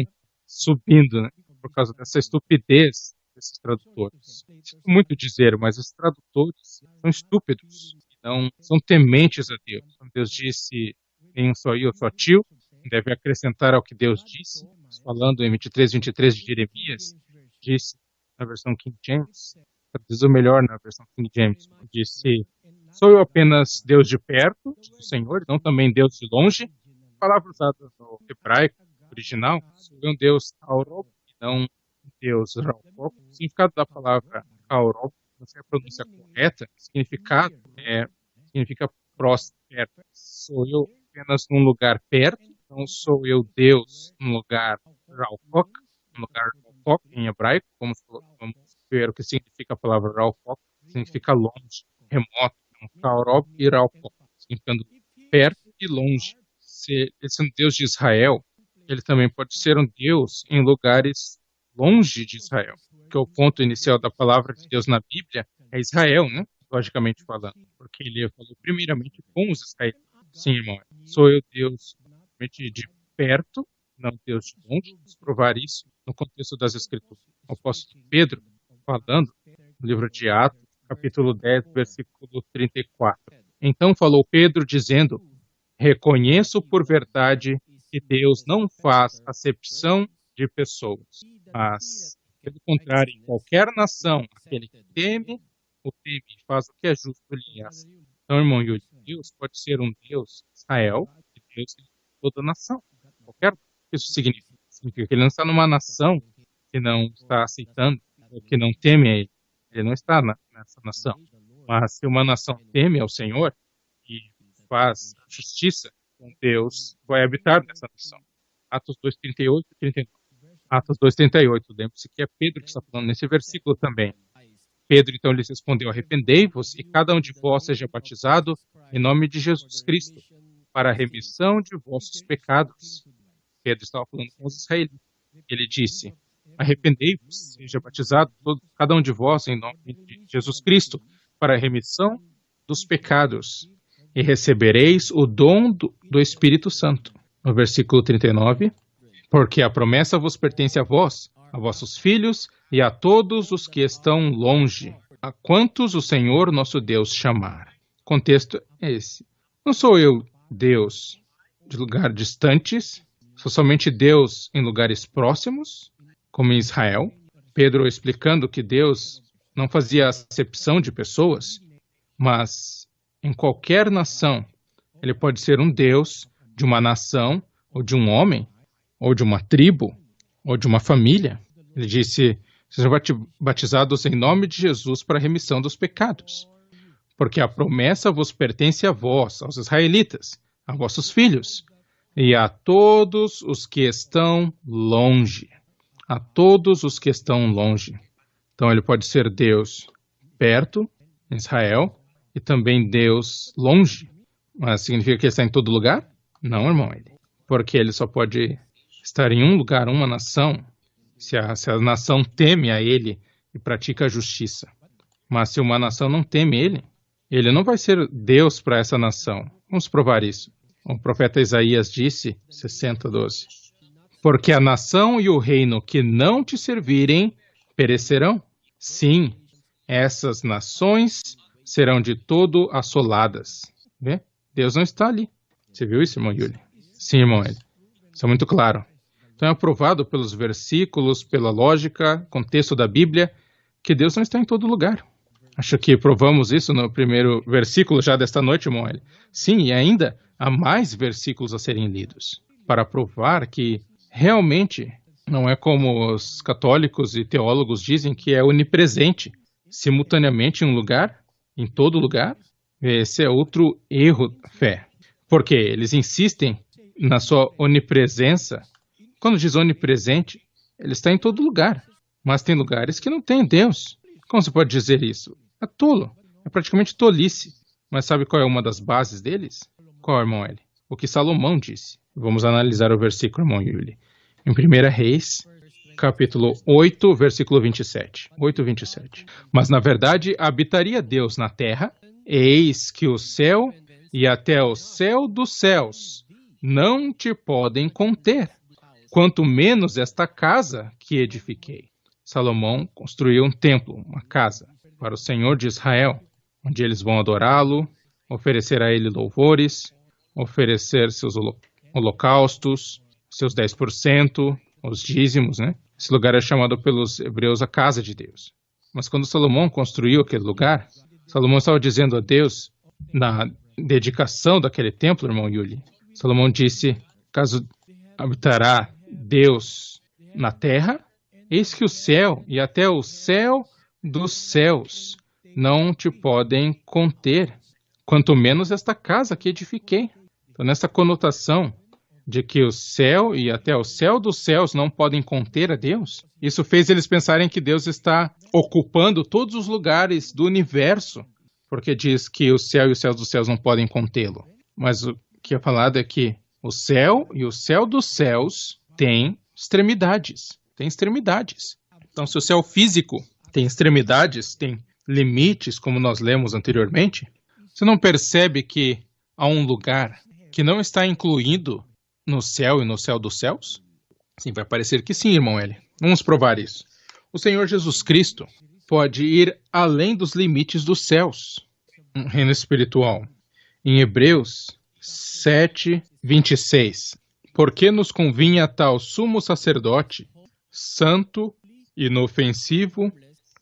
subindo, né, por causa dessa estupidez desses tradutores. Sinto muito dizer, mas os tradutores são estúpidos, não são tementes a Deus. Quando Deus disse em um só i ou só tio, deve acrescentar ao que Deus disse. Falando em 23:23 de Jeremias, disse na versão King James, diz o melhor na versão King James, disse: sou eu apenas Deus de perto, diz o Senhor, não também Deus de longe. A palavra usada no hebraico original, sou eu um Deus Aurob, e não Deus Raufok. O significado da palavra Aurob, não sei a pronúncia correta, significa próximo, perto. Sou eu apenas num lugar perto, não sou eu Deus num lugar Raufok, em hebraico, vamos ver o que significa a palavra Raufok, significa longe, remoto, Aurob e Raufok, significando perto e longe. Se esse é um Deus de Israel, ele também pode ser um Deus em lugares longe de Israel, porque o ponto inicial da palavra de Deus na Bíblia é Israel, né? Logicamente falando, porque ele falou primeiramente com os israelitas. Sim, irmão, sou eu Deus de perto, não Deus de longe. Vamos provar isso no contexto das Escrituras. O apóstolo Pedro, falando no livro de Atos, capítulo 10, versículo 34. Então falou Pedro, dizendo: reconheço por verdade que Deus não faz acepção de pessoas. Mas, pelo contrário, em qualquer nação, aquele que teme, o teme e faz o que é justo, ele é assim. Então, irmão Yuri, Deus pode ser um Deus de Israel e Deus de toda nação. Qualquer coisa que isso significa. Significa que ele não está numa nação que não está aceitando, ou que não teme a ele. Ele não está nessa nação. Mas se uma nação teme ao Senhor e faz justiça, então Deus vai habitar nessa nação. Atos 2:38 e 39. Atos 2:38. Lembre-se que é Pedro que está falando nesse versículo também. Pedro então lhes respondeu: arrependei-vos e cada um de vós seja batizado em nome de Jesus Cristo para a remissão de vossos pecados. Pedro estava falando com os israelitas. Ele disse: arrependei-vos, seja batizado cada um de vós em nome de Jesus Cristo para a remissão dos pecados e recebereis o dom do Espírito Santo. No versículo 39, porque a promessa vos pertence a vós, a vossos filhos e a todos os que estão longe, a quantos o Senhor nosso Deus chamar. O contexto é esse. Não sou eu Deus de lugares distantes, sou somente Deus em lugares próximos, como em Israel. Pedro explicando que Deus não fazia acepção de pessoas, mas em qualquer nação, ele pode ser um Deus de uma nação, ou de um homem, ou de uma tribo, ou de uma família. Ele disse: sejam batizados em nome de Jesus para a remissão dos pecados. Porque a promessa vos pertence a vós, aos israelitas, a vossos filhos, e a todos os que estão longe. A todos os que estão longe. Então ele pode ser Deus perto, em Israel, e também Deus longe. Mas significa que ele está em todo lugar? Não, irmão. Porque ele só pode estar em um lugar, uma nação, se a nação teme a ele e pratica a justiça. Mas se uma nação não teme ele não vai ser Deus para essa nação. Vamos provar isso. O profeta Isaías disse, 60:12, porque a nação e o reino que não te servirem perecerão. Sim, essas nações serão de todo assoladas. Vê? Deus não está ali. Você viu isso, irmão Yuli? Sim, irmão Eli. Isso é muito claro. Então é provado pelos versículos, pela lógica, contexto da Bíblia, que Deus não está em todo lugar. Acho que provamos isso no primeiro versículo já desta noite, irmão Eli. Sim, e ainda há mais versículos a serem lidos para provar que realmente não é como os católicos e teólogos dizem, que é onipresente, simultaneamente em um lugar, em todo lugar. Esse é outro erro da fé. Porque eles insistem na sua onipresença. Quando diz onipresente, ele está em todo lugar. Mas tem lugares que não tem Deus. Como você pode dizer isso? É tolo. É praticamente tolice. Mas sabe qual é uma das bases deles? Qual, irmão Eli? O que Salomão disse. Vamos analisar o versículo, irmão Yuli. Em 1 Reis, capítulo 8, versículo 27. 8:27. Mas, na verdade, habitaria Deus na terra, eis que o céu e até o céu dos céus não te podem conter, quanto menos esta casa que edifiquei. Salomão construiu um templo, uma casa, para o Senhor de Israel, onde eles vão adorá-lo, oferecer a ele louvores, oferecer seus holocaustos, seus 10%, os dízimos, né? Esse lugar é chamado pelos hebreus a casa de Deus. Mas quando Salomão construiu aquele lugar, Salomão estava dizendo a Deus, na dedicação daquele templo, irmão Yuli, Salomão disse: caso habitará Deus na terra, eis que o céu e até o céu dos céus não te podem conter, quanto menos esta casa que edifiquei. Então, nessa conotação de que o céu e até o céu dos céus não podem conter a Deus, isso fez eles pensarem que Deus está ocupando todos os lugares do universo, porque diz que o céu e os céus dos céus não podem contê-lo. Mas o que é falado é que o céu e o céu dos céus têm extremidades. Tem extremidades. Então, se o céu físico tem extremidades, tem limites, como nós lemos anteriormente, você não percebe que há um lugar que não está incluído no céu e no céu dos céus? Sim, vai parecer que sim, irmão Eli. Vamos provar isso. O Senhor Jesus Cristo pode ir além dos limites dos céus, um reino espiritual. Em Hebreus 7:26, porque nos convinha tal sumo sacerdote santo, inofensivo,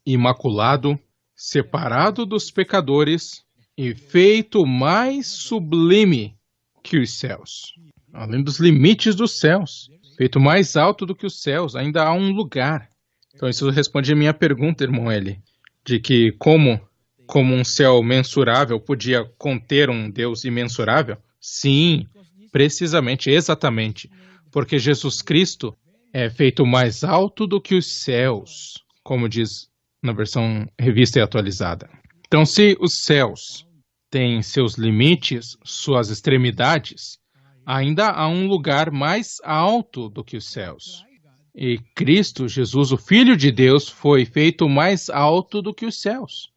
imaculado, separado dos pecadores e feito mais sublime que os céus. Além dos limites dos céus, feito mais alto do que os céus, ainda há um lugar. Então isso responde a minha pergunta, irmão Eli, de que como um céu mensurável podia conter um Deus imensurável? Sim, precisamente, exatamente, porque Jesus Cristo é feito mais alto do que os céus, como diz na versão revista e atualizada. Então, se os céus têm seus limites, suas extremidades, ainda há um lugar mais alto do que os céus. E Cristo, Jesus, o Filho de Deus, foi feito mais alto do que os céus.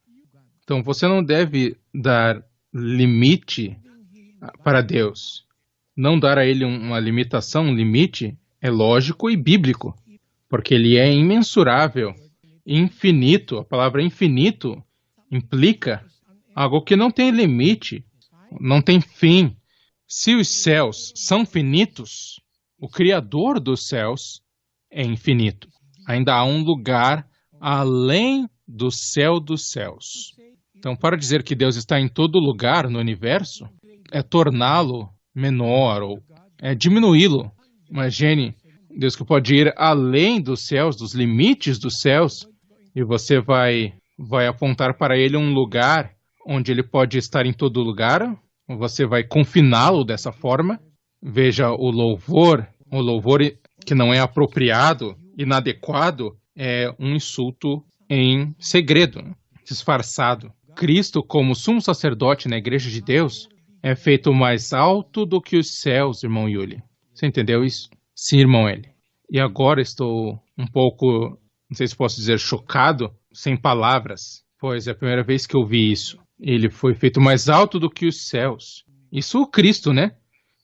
Então, você não deve dar limite para Deus. Não dar a Ele uma limitação, um limite, é lógico e bíblico, porque Ele é imensurável, infinito. A palavra infinito implica algo que não tem limite, não tem fim. Se os céus são finitos, o Criador dos céus é infinito. Ainda há um lugar além do céu dos céus. Então, para dizer que Deus está em todo lugar no universo, é torná-lo menor ou é diminuí-lo. Imagine Deus que pode ir além dos céus, dos limites dos céus, e você vai apontar para Ele um lugar onde Ele pode estar em todo lugar. Você vai confiná-lo dessa forma. Veja o louvor que não é apropriado, inadequado, é um insulto em segredo, disfarçado. Cristo, como sumo sacerdote na Igreja de Deus, é feito mais alto do que os céus, irmão Yuli. Você entendeu isso? Sim, irmão Eli. E agora estou um pouco, não sei se posso dizer, chocado, sem palavras, pois é a primeira vez que eu vi isso. Ele foi feito mais alto do que os céus. Isso o Cristo, né?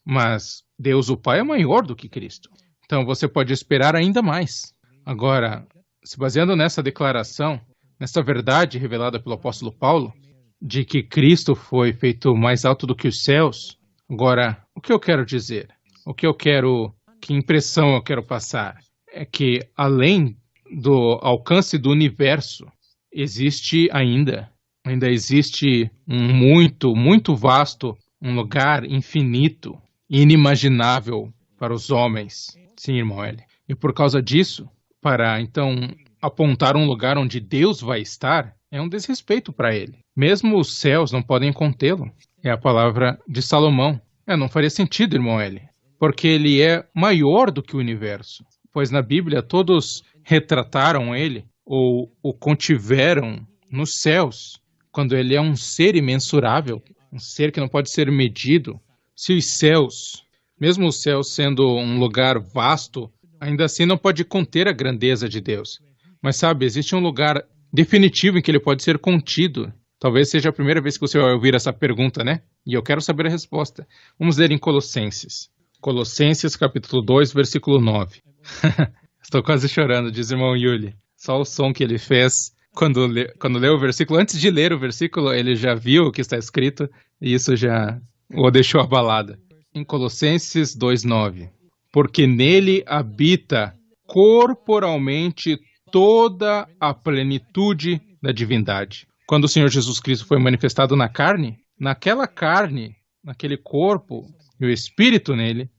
Mas Deus o Pai é maior do que Cristo. Então você pode esperar ainda mais. Agora, se baseando nessa declaração, nessa verdade revelada pelo apóstolo Paulo, de que Cristo foi feito mais alto do que os céus, agora, o que eu quero dizer? Que impressão eu quero passar? É que além do alcance do universo, ainda existe um muito vasto, um lugar infinito, inimaginável para os homens. Sim, irmão Eli. E por causa disso, para então apontar um lugar onde Deus vai estar, é um desrespeito para Ele. Mesmo os céus não podem contê-lo. É a palavra de Salomão. Não faria sentido, irmão Eli, porque Ele é maior do que o universo. Pois na Bíblia todos retrataram Ele ou o contiveram nos céus, quando Ele é um ser imensurável, um ser que não pode ser medido. Se os céus, mesmo os céus sendo um lugar vasto, ainda assim não pode conter a grandeza de Deus. Mas sabe, existe um lugar definitivo em que Ele pode ser contido. Talvez seja a primeira vez que você vai ouvir essa pergunta, né? E eu quero saber a resposta. Vamos ler em Colossenses. Colossenses capítulo 2, versículo 9. Estou quase chorando, diz o irmão Yuli. Só o som que ele fez quando leu o versículo. Antes de ler o versículo, ele já viu o que está escrito e isso já o deixou abalado. Em Colossenses 2:9. Porque nele habita corporalmente toda a plenitude da divindade. Quando o Senhor Jesus Cristo foi manifestado na carne, naquela carne, naquele corpo, e o Espírito nele,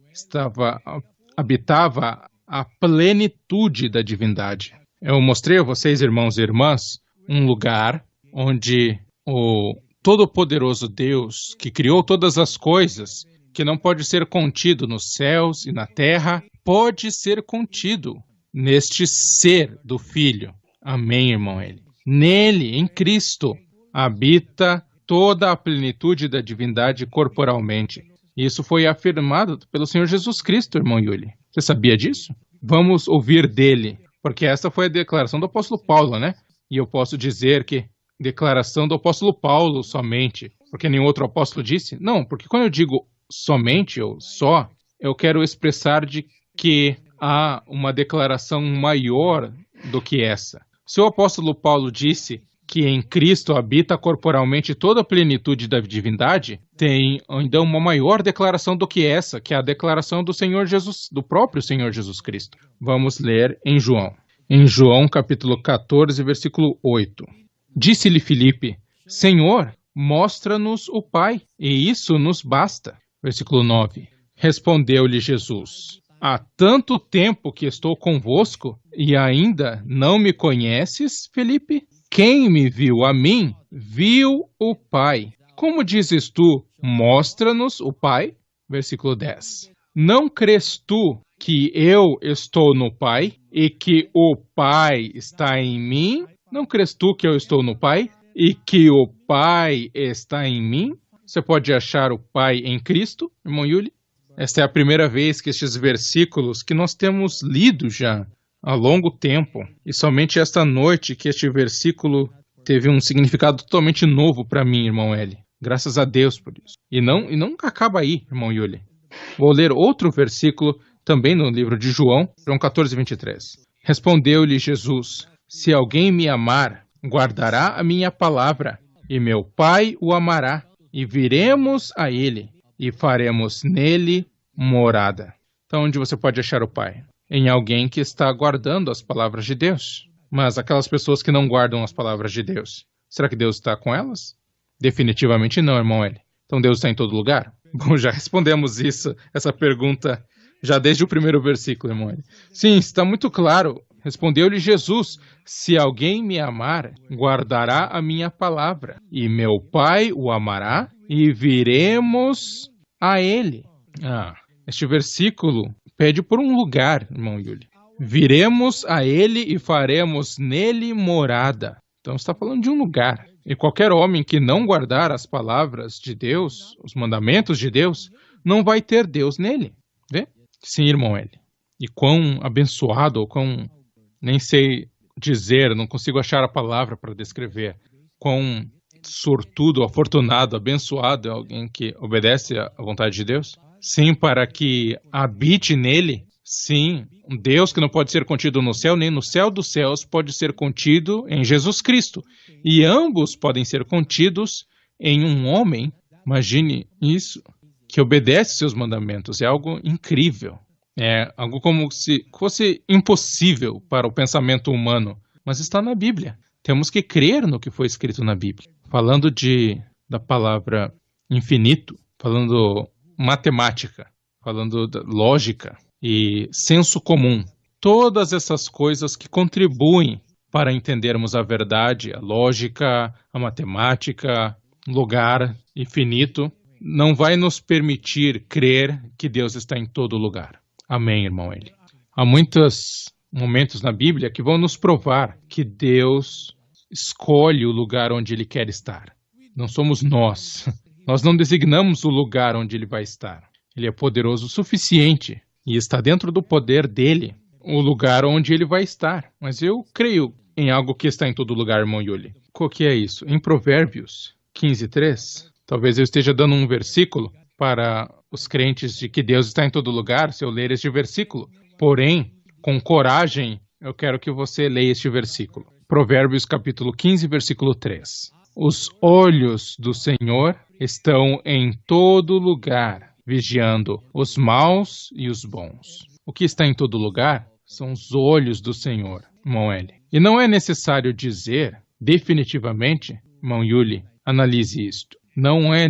habitava a plenitude da divindade. Eu mostrei a vocês, irmãos e irmãs, um lugar onde o Todo-Poderoso Deus, que criou todas as coisas, que não pode ser contido nos céus e na terra, pode ser contido neste ser do Filho. Amém, irmão Eli. Nele, em Cristo, habita toda a plenitude da divindade corporalmente. Isso foi afirmado pelo Senhor Jesus Cristo, irmão Yuli. Você sabia disso? Vamos ouvir dele, porque essa foi a declaração do apóstolo Paulo, né? E eu posso dizer que declaração do apóstolo Paulo somente, porque nenhum outro apóstolo disse? Não, porque quando eu digo somente ou só, eu quero expressar de que há uma declaração maior do que essa. Se o apóstolo Paulo disse que em Cristo habita corporalmente toda a plenitude da divindade, tem ainda uma maior declaração do que essa, que é a declaração do Senhor Jesus, do próprio Senhor Jesus Cristo. Vamos ler em João. Em João, capítulo 14, versículo 8. Disse-lhe Filipe: Senhor, mostra-nos o Pai, e isso nos basta. Versículo 9. Respondeu-lhe Jesus: Há tanto tempo que estou convosco, e ainda não me conheces, Filipe? Quem me viu a mim, viu o Pai. Como dizes tu, mostra-nos o Pai? Versículo 10. Não crês tu que eu estou no Pai, e que o Pai está em mim? Não crês tu que eu estou no Pai, e que o Pai está em mim? Você pode achar o Pai em Cristo, irmão Yuli? Esta é a primeira vez que estes versículos que nós temos lido já há longo tempo, e somente esta noite que este versículo teve um significado totalmente novo para mim, irmão Eli. Graças a Deus por isso. E não acaba aí, irmão Yuli. Vou ler outro versículo também no livro de João, João 14, 23. Respondeu-lhe Jesus: Se alguém me amar, guardará a minha palavra, e meu Pai o amará, e viremos a ele, e faremos nele morada. Então, onde você pode achar o Pai? Em alguém que está guardando as palavras de Deus. Mas aquelas pessoas que não guardam as palavras de Deus, será que Deus está com elas? Definitivamente não, irmão Eli. Então Deus está em todo lugar? Bom, já respondemos essa pergunta já desde o primeiro versículo, irmão Eli. Sim, está muito claro. Respondeu-lhe Jesus: Se alguém me amar, guardará a minha palavra, e meu Pai o amará, e viremos a ele. Este versículo pede por um lugar, irmão Yuli. Viremos a ele e faremos nele morada. Então está falando de um lugar. E qualquer homem que não guardar as palavras de Deus, os mandamentos de Deus, não vai ter Deus nele. Vê? Sim, irmão Eli. E quão abençoado, ou quão... nem sei dizer, não consigo achar a palavra para descrever. Quão sortudo, afortunado, abençoado é alguém que obedece à vontade de Deus. Sim, para que habite nele. Sim, um Deus que não pode ser contido no céu, nem no céu dos céus pode ser contido em Jesus Cristo. E ambos podem ser contidos em um homem, imagine isso, que obedece seus mandamentos. É algo incrível. É algo como se fosse impossível para o pensamento humano. Mas está na Bíblia. Temos que crer no que foi escrito na Bíblia. Falando da palavra infinito, falando matemática, falando da lógica e senso comum. Todas essas coisas que contribuem para entendermos a verdade, a lógica, a matemática, lugar infinito, não vai nos permitir crer que Deus está em todo lugar. Amém, irmão Eli. Há muitos momentos na Bíblia que vão nos provar que Deus escolhe o lugar onde Ele quer estar. Não somos nós. Nós não designamos o lugar onde Ele vai estar. Ele é poderoso o suficiente e está dentro do poder dele o lugar onde Ele vai estar. Mas eu creio em algo que está em todo lugar, irmão Yuli. O que é isso? Em Provérbios 15:3, talvez eu esteja dando um versículo para os crentes de que Deus está em todo lugar, se eu ler este versículo. Porém, com coragem, eu quero que você leia este versículo. Provérbios capítulo 15, versículo 3. Os olhos do Senhor estão em todo lugar, vigiando os maus e os bons. O que está em todo lugar são os olhos do Senhor, irmão Eli. E não é necessário dizer definitivamente, irmão Yuli, analise isto. Não é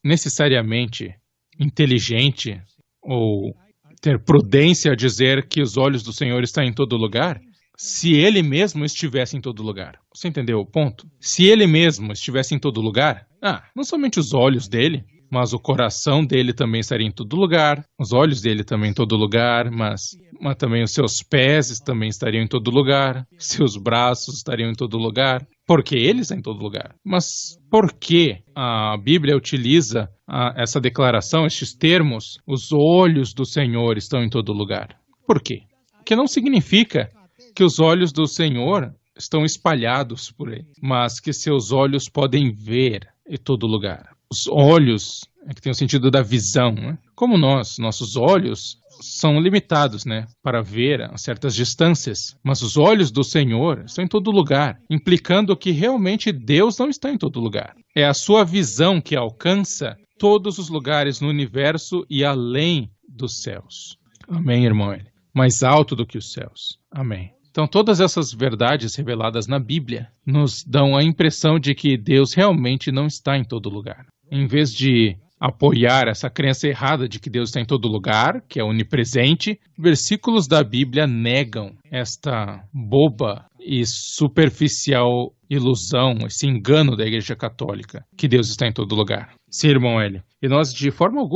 necessariamente inteligente ou ter prudência a dizer que os olhos do Senhor estão em todo lugar, se Ele mesmo estivesse em todo lugar. Você entendeu o ponto? Se Ele mesmo estivesse em todo lugar, não somente os olhos dele, mas o coração dele também estaria em todo lugar, os olhos dele também em todo lugar, mas também os seus pés também estariam em todo lugar, seus braços estariam em todo lugar, porque ele está em todo lugar. Mas por que a Bíblia utiliza essa declaração, estes termos, os olhos do Senhor estão em todo lugar? Por quê? Porque não significa que os olhos do Senhor estão espalhados por ele, mas que seus olhos podem ver em todo lugar. Os olhos é que tem o sentido da visão, né? Como nossos olhos são limitados, né, para ver a certas distâncias, mas os olhos do Senhor estão em todo lugar, implicando que realmente Deus não está em todo lugar. É a sua visão que alcança todos os lugares no universo e além dos céus. Amém, irmão? Mais alto do que os céus. Amém. Então, todas essas verdades reveladas na Bíblia nos dão a impressão de que Deus realmente não está em todo lugar. Em vez de apoiar essa crença errada de que Deus está em todo lugar, que é onipresente, versículos da Bíblia negam esta boba e superficial ilusão, esse engano da Igreja Católica, que Deus está em todo lugar. Sim, irmão Hélio. E nós de forma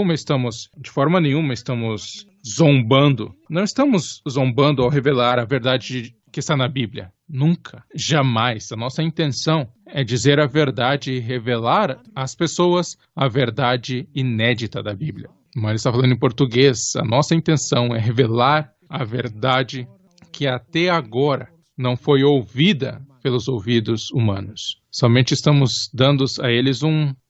nenhuma estamos zombando. Não estamos zombando ao revelar a verdade que está na Bíblia. Nunca, jamais. A nossa intenção é dizer a verdade e revelar às pessoas a verdade inédita da Bíblia. Mas ele está falando em português. A nossa intenção é revelar a verdade que até agora não foi ouvida pelos ouvidos humanos. Somente estamos dando a eles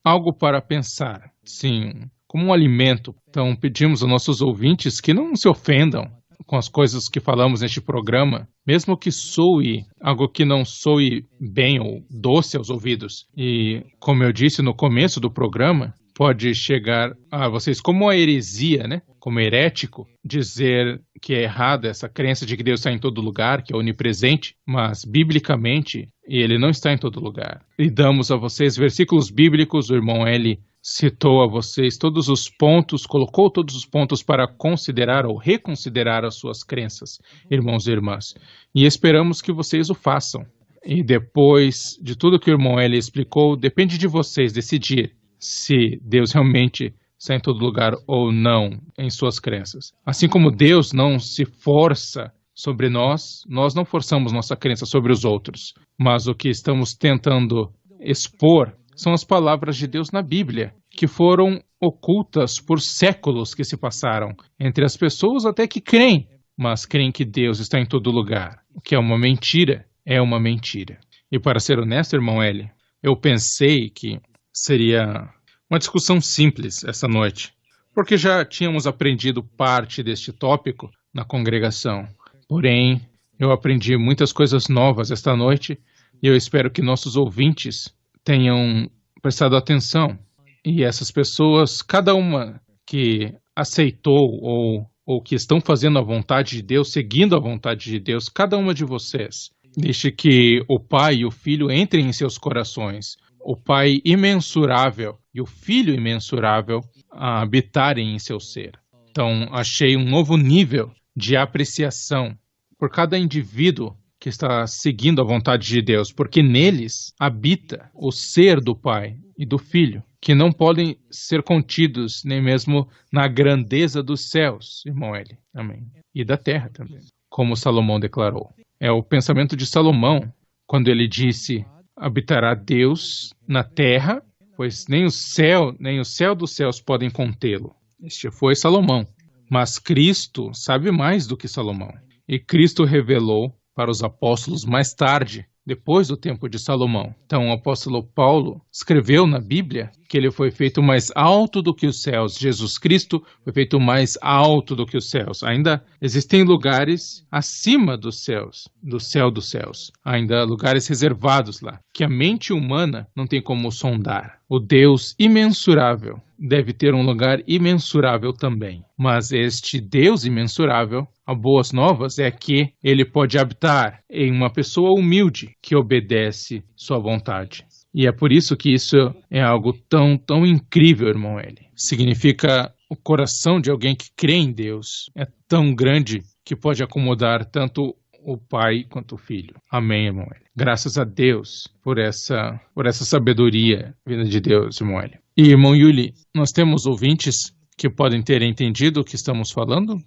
algo para pensar. Sim, como um alimento. Então pedimos aos nossos ouvintes que não se ofendam com as coisas que falamos neste programa, mesmo que soe algo que não soe bem ou doce aos ouvidos. E, como eu disse no começo do programa, pode chegar a vocês como uma heresia, né? Como herético, dizer que é errada essa crença de que Deus está em todo lugar, que é onipresente, mas biblicamente ele não está em todo lugar. E damos a vocês versículos bíblicos, o irmão Eli citou a vocês todos os pontos, colocou todos os pontos para considerar ou reconsiderar as suas crenças, irmãos e irmãs. E esperamos que vocês o façam. E depois de tudo que o irmão Eli explicou, depende de vocês decidir se Deus realmente está em todo lugar ou não em suas crenças. Assim como Deus não se força sobre nós, nós não forçamos nossa crença sobre os outros. Mas o que estamos tentando expor são as palavras de Deus na Bíblia, que foram ocultas por séculos que se passaram entre as pessoas até que creem, mas creem que Deus está em todo lugar, o que é uma mentira, é uma mentira. E para ser honesto, irmão Eli, eu pensei que seria uma discussão simples essa noite, porque já tínhamos aprendido parte deste tópico na congregação. Porém, eu aprendi muitas coisas novas esta noite e eu espero que nossos ouvintes tenham prestado atenção. E essas pessoas, cada uma que aceitou ou que estão fazendo a vontade de Deus, seguindo a vontade de Deus, cada uma de vocês, deixe que o Pai e o Filho entrem em seus corações. O Pai imensurável e o Filho imensurável habitarem em seu ser. Então, achei um novo nível de apreciação por cada indivíduo que está seguindo a vontade de Deus, porque neles habita o ser do Pai e do Filho, que não podem ser contidos nem mesmo na grandeza dos céus, irmão Eli. Amém. E da terra também, como Salomão declarou. É o pensamento de Salomão, quando ele disse: habitará Deus na terra, pois nem o céu dos céus podem contê-lo. Este foi Salomão. Mas Cristo sabe mais do que Salomão. E Cristo revelou para os apóstolos mais tarde, depois do tempo de Salomão. Então o apóstolo Paulo escreveu na Bíblia que ele foi feito mais alto do que os céus. Jesus Cristo foi feito mais alto do que os céus. Ainda existem lugares acima dos céus, do céu dos céus. Ainda lugares reservados lá, que a mente humana não tem como sondar. O Deus imensurável deve ter um lugar imensurável também. Mas este Deus imensurável, a boas novas é que ele pode habitar em uma pessoa humilde que obedece sua vontade. E é por isso que isso é algo tão incrível, irmão Eli. Significa o coração de alguém que crê em Deus é tão grande que pode acomodar tanto o Pai quanto o Filho. Amém, irmão Eli. Graças a Deus por essa sabedoria vinda de Deus, irmão Eli. E, irmão Yuli, nós temos ouvintes que podem ter entendido o que estamos falando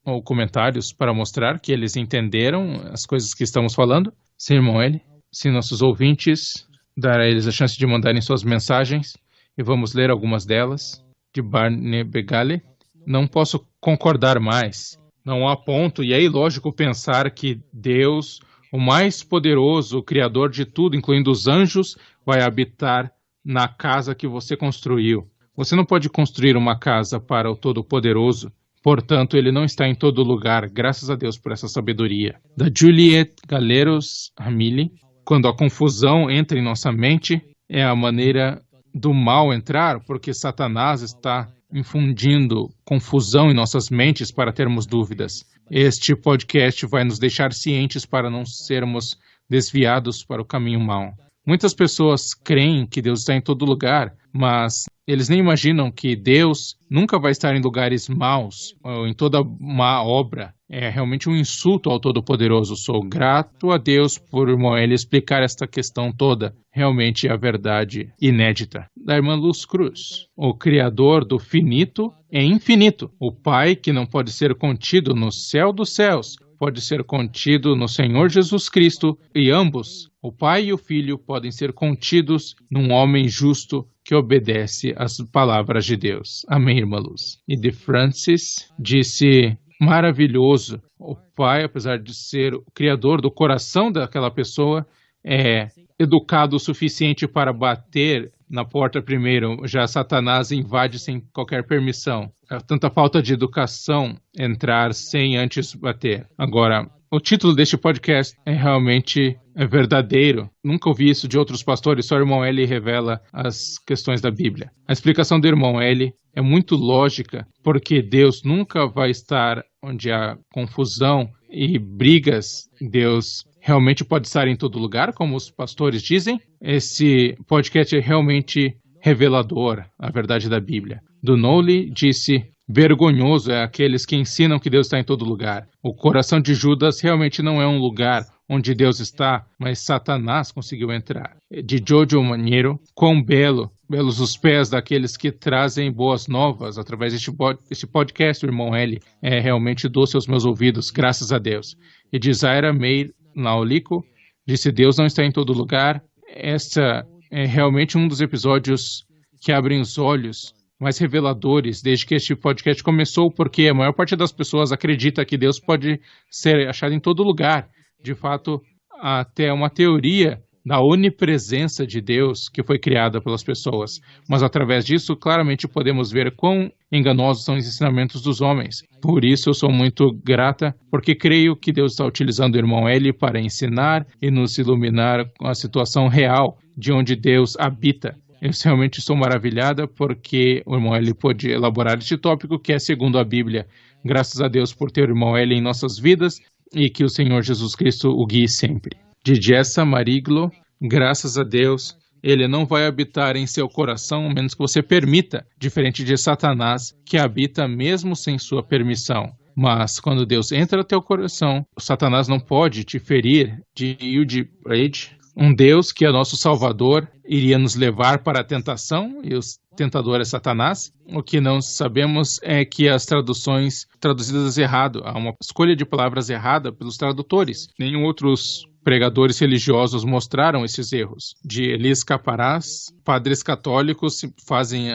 ou comentários para mostrar que eles entenderam as coisas que estamos falando? Sim, irmão Eli. Sim, nossos ouvintes, dar a eles a chance de mandarem suas mensagens e vamos ler algumas delas. De Barney Begale. Não posso concordar mais. Não há ponto, e é ilógico pensar que Deus, o mais poderoso, o Criador de tudo, incluindo os anjos, vai habitar na casa que você construiu. Você não pode construir uma casa para o Todo-Poderoso, Portanto, ele não está em todo lugar. Graças a Deus por essa sabedoria. Da Juliette Galeros Ramili. Quando a confusão entra em nossa mente, é a maneira do mal entrar, porque Satanás está infundindo confusão em nossas mentes para termos dúvidas. Este podcast vai nos deixar cientes para não sermos desviados para o caminho mau. Muitas pessoas creem que Deus está em todo lugar, mas eles nem imaginam que Deus nunca vai estar em lugares maus ou em toda má obra. É realmente um insulto ao Todo-Poderoso. Sou grato a Deus por irmão ele explicar esta questão toda. Realmente é a verdade inédita. Da irmã Luz Cruz. O Criador do finito é infinito. O Pai que não pode ser contido no céu dos céus pode ser contido no Senhor Jesus Cristo, e ambos, o Pai e o Filho, podem ser contidos num homem justo que obedece às palavras de Deus. Amém, irmã Luz. E de Francis disse, maravilhoso, o Pai, apesar de ser o criador do coração daquela pessoa, é educado o suficiente para bater na porta primeiro, já Satanás invade sem qualquer permissão. É tanta falta de educação entrar sem antes bater. Agora, o título deste podcast é realmente verdadeiro. Nunca ouvi isso de outros pastores, só o irmão Eli revela as questões da Bíblia. A explicação do irmão Eli é muito lógica, porque Deus nunca vai estar onde há confusão e brigas. Deus realmente pode estar em todo lugar, como os pastores dizem. Esse podcast é realmente revelador, a verdade da Bíblia. Do Nowley disse, vergonhoso é aqueles que ensinam que Deus está em todo lugar. O coração de Judas realmente não é um lugar onde Deus está, mas Satanás conseguiu entrar. De Jojo Maniero, quão belos os pés daqueles que trazem boas novas através deste podcast, o irmão Eli. É realmente doce aos meus ouvidos, graças a Deus. E de Zaira Meir Naulico, disse, Deus não está em todo lugar. Esta é realmente um dos episódios que abrem os olhos mais reveladores desde que este podcast começou, porque a maior parte das pessoas acredita que Deus pode ser achado em todo lugar. De fato, até uma teoria da onipresença de Deus que foi criada pelas pessoas. Mas através disso, claramente podemos ver quão enganosos são os ensinamentos dos homens. Por isso eu sou muito grata, porque creio que Deus está utilizando o irmão Eli para ensinar e nos iluminar com a situação real de onde Deus habita. Eu realmente estou maravilhada porque o irmão Eli pôde elaborar este tópico que é segundo a Bíblia. Graças a Deus por ter o irmão Eli em nossas vidas e que o Senhor Jesus Cristo o guie sempre. De Jessa Mariglo, graças a Deus, Ele não vai habitar em seu coração, a menos que você permita, diferente de Satanás, que habita mesmo sem sua permissão. Mas quando Deus entra no teu coração, Satanás não pode te ferir. De Yuji Braid, um Deus que é nosso Salvador iria nos levar para a tentação, e o tentador é Satanás. O que não sabemos é que as traduções traduzidas errado, há uma escolha de palavras errada pelos tradutores. Nenhum outros pregadores religiosos mostraram esses erros. De Elis Caparás, padres católicos fazem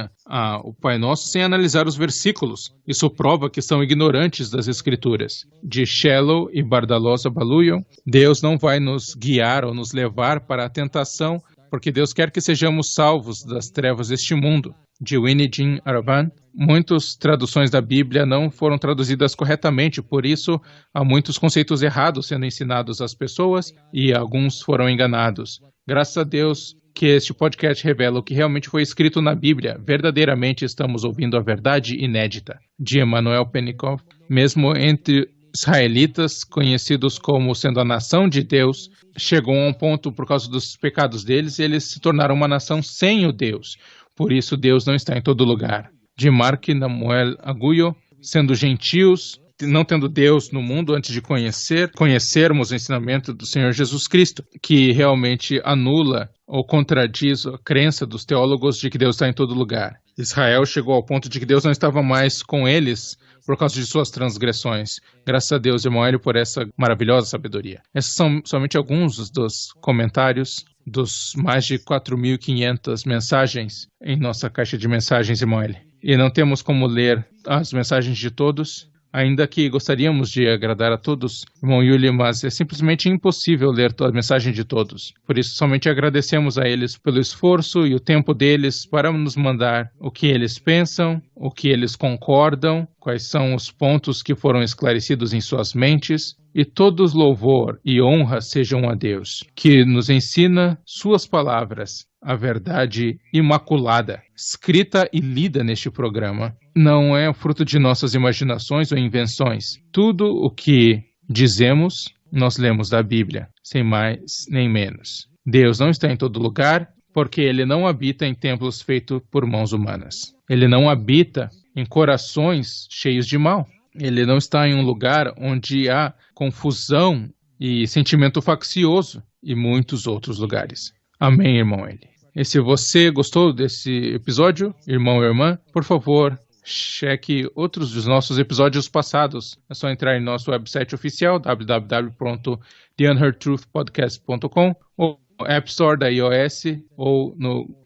o Pai Nosso sem analisar os versículos. Isso prova que são ignorantes das Escrituras. De Shallow e Bardalosa Baluyo, Deus não vai nos guiar ou nos levar para a tentação, porque Deus quer que sejamos salvos das trevas deste mundo. De Winnie Jean Aravan, muitas traduções da Bíblia não foram traduzidas corretamente, por isso há muitos conceitos errados sendo ensinados às pessoas e alguns foram enganados. Graças a Deus que este podcast revela o que realmente foi escrito na Bíblia. Verdadeiramente estamos ouvindo a verdade inédita. De Emmanuel Penikoff, mesmo entre israelitas, conhecidos como sendo a nação de Deus, chegou a um ponto por causa dos pecados deles, eles se tornaram uma nação sem o Deus. Por isso Deus não está em todo lugar. De Mark Namuel Aguyo, sendo gentios, não tendo Deus no mundo antes de conhecermos o ensinamento do Senhor Jesus Cristo, que realmente anula ou contradiz a crença dos teólogos de que Deus está em todo lugar. Israel chegou ao ponto de que Deus não estava mais com eles por causa de suas transgressões. Graças a Deus, irmão Hélio, por essa maravilhosa sabedoria. Esses são somente alguns dos comentários dos mais de 4.500 mensagens em nossa caixa de mensagens, irmão Hélio. E não temos como ler as mensagens de todos, Ainda que gostaríamos de agradar a todos, irmão Yuli, mas é simplesmente impossível ler toda a mensagem de todos. Por isso, somente agradecemos a eles pelo esforço e o tempo deles para nos mandar o que eles pensam, o que eles concordam, quais são os pontos que foram esclarecidos em suas mentes. E todos louvor e honra sejam a Deus, que nos ensina suas palavras, a verdade imaculada, escrita e lida neste programa. Não é fruto de nossas imaginações ou invenções. Tudo o que dizemos, nós lemos da Bíblia, sem mais nem menos. Deus não está em todo lugar, porque Ele não habita em templos feitos por mãos humanas. Ele não habita em corações cheios de mal. Ele não está em um lugar onde há confusão e sentimento faccioso e muitos outros lugares. Amém, irmão Eli. E se você gostou desse episódio, irmão ou irmã, por favor, cheque outros dos nossos episódios passados. É só entrar em nosso website oficial, www.theunheardtruthpodcast.com, ou no App Store da iOS ou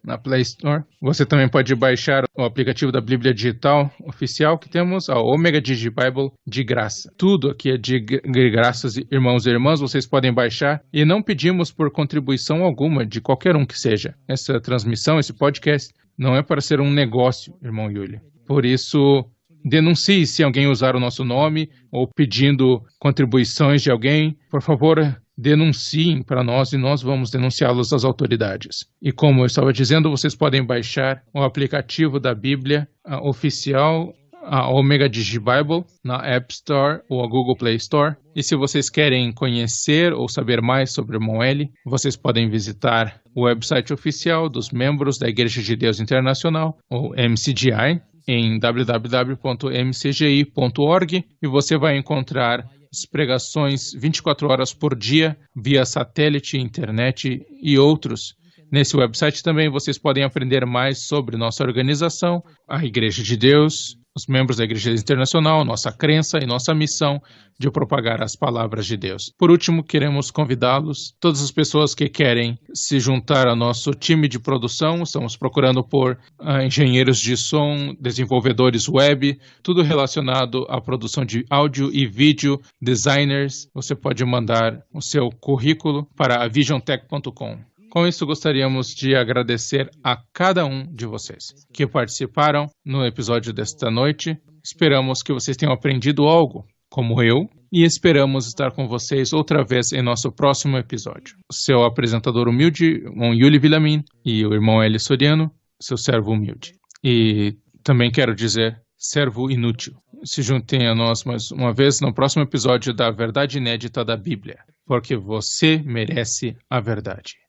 na Play Store. Você também pode baixar o aplicativo da Bíblia Digital oficial que temos, a Omega Digibible, de graça. Tudo aqui é de graças, irmãos e irmãs, vocês podem baixar e não pedimos por contribuição alguma de qualquer um que seja. Essa transmissão, esse podcast, não é para ser um negócio, irmão Yuli. Por isso, denuncie se alguém usar o nosso nome ou pedindo contribuições de alguém. Por favor, denunciem para nós e nós vamos denunciá-los às autoridades. E como eu estava dizendo, vocês podem baixar o aplicativo da Bíblia oficial, a Omega Digibible, na App Store ou a Google Play Store. E se vocês querem conhecer ou saber mais sobre o irmão Eli, vocês podem visitar o website oficial dos membros da Igreja de Deus Internacional, ou MCGI, em www.mcgi.org, e você vai encontrar as pregações 24 horas por dia, via satélite, internet e outros. Nesse website também vocês podem aprender mais sobre nossa organização, a Igreja de Deus, os membros da Igreja Internacional, nossa crença e nossa missão de propagar as palavras de Deus. Por último, queremos convidá-los, todas as pessoas que querem se juntar ao nosso time de produção, estamos procurando por engenheiros de som, desenvolvedores web, tudo relacionado à produção de áudio e vídeo, designers. Você pode mandar o seu currículo para visiontech.com. Com isso, gostaríamos de agradecer a cada um de vocês que participaram no episódio desta noite. Esperamos que vocês tenham aprendido algo, como eu, e esperamos estar com vocês outra vez em nosso próximo episódio. Seu apresentador humilde, irmão Yuli Villamin, e o irmão Eli Soriano, seu servo humilde. E também quero dizer, servo inútil. Se juntem a nós mais uma vez no próximo episódio da Verdade Inédita da Bíblia, porque você merece a verdade.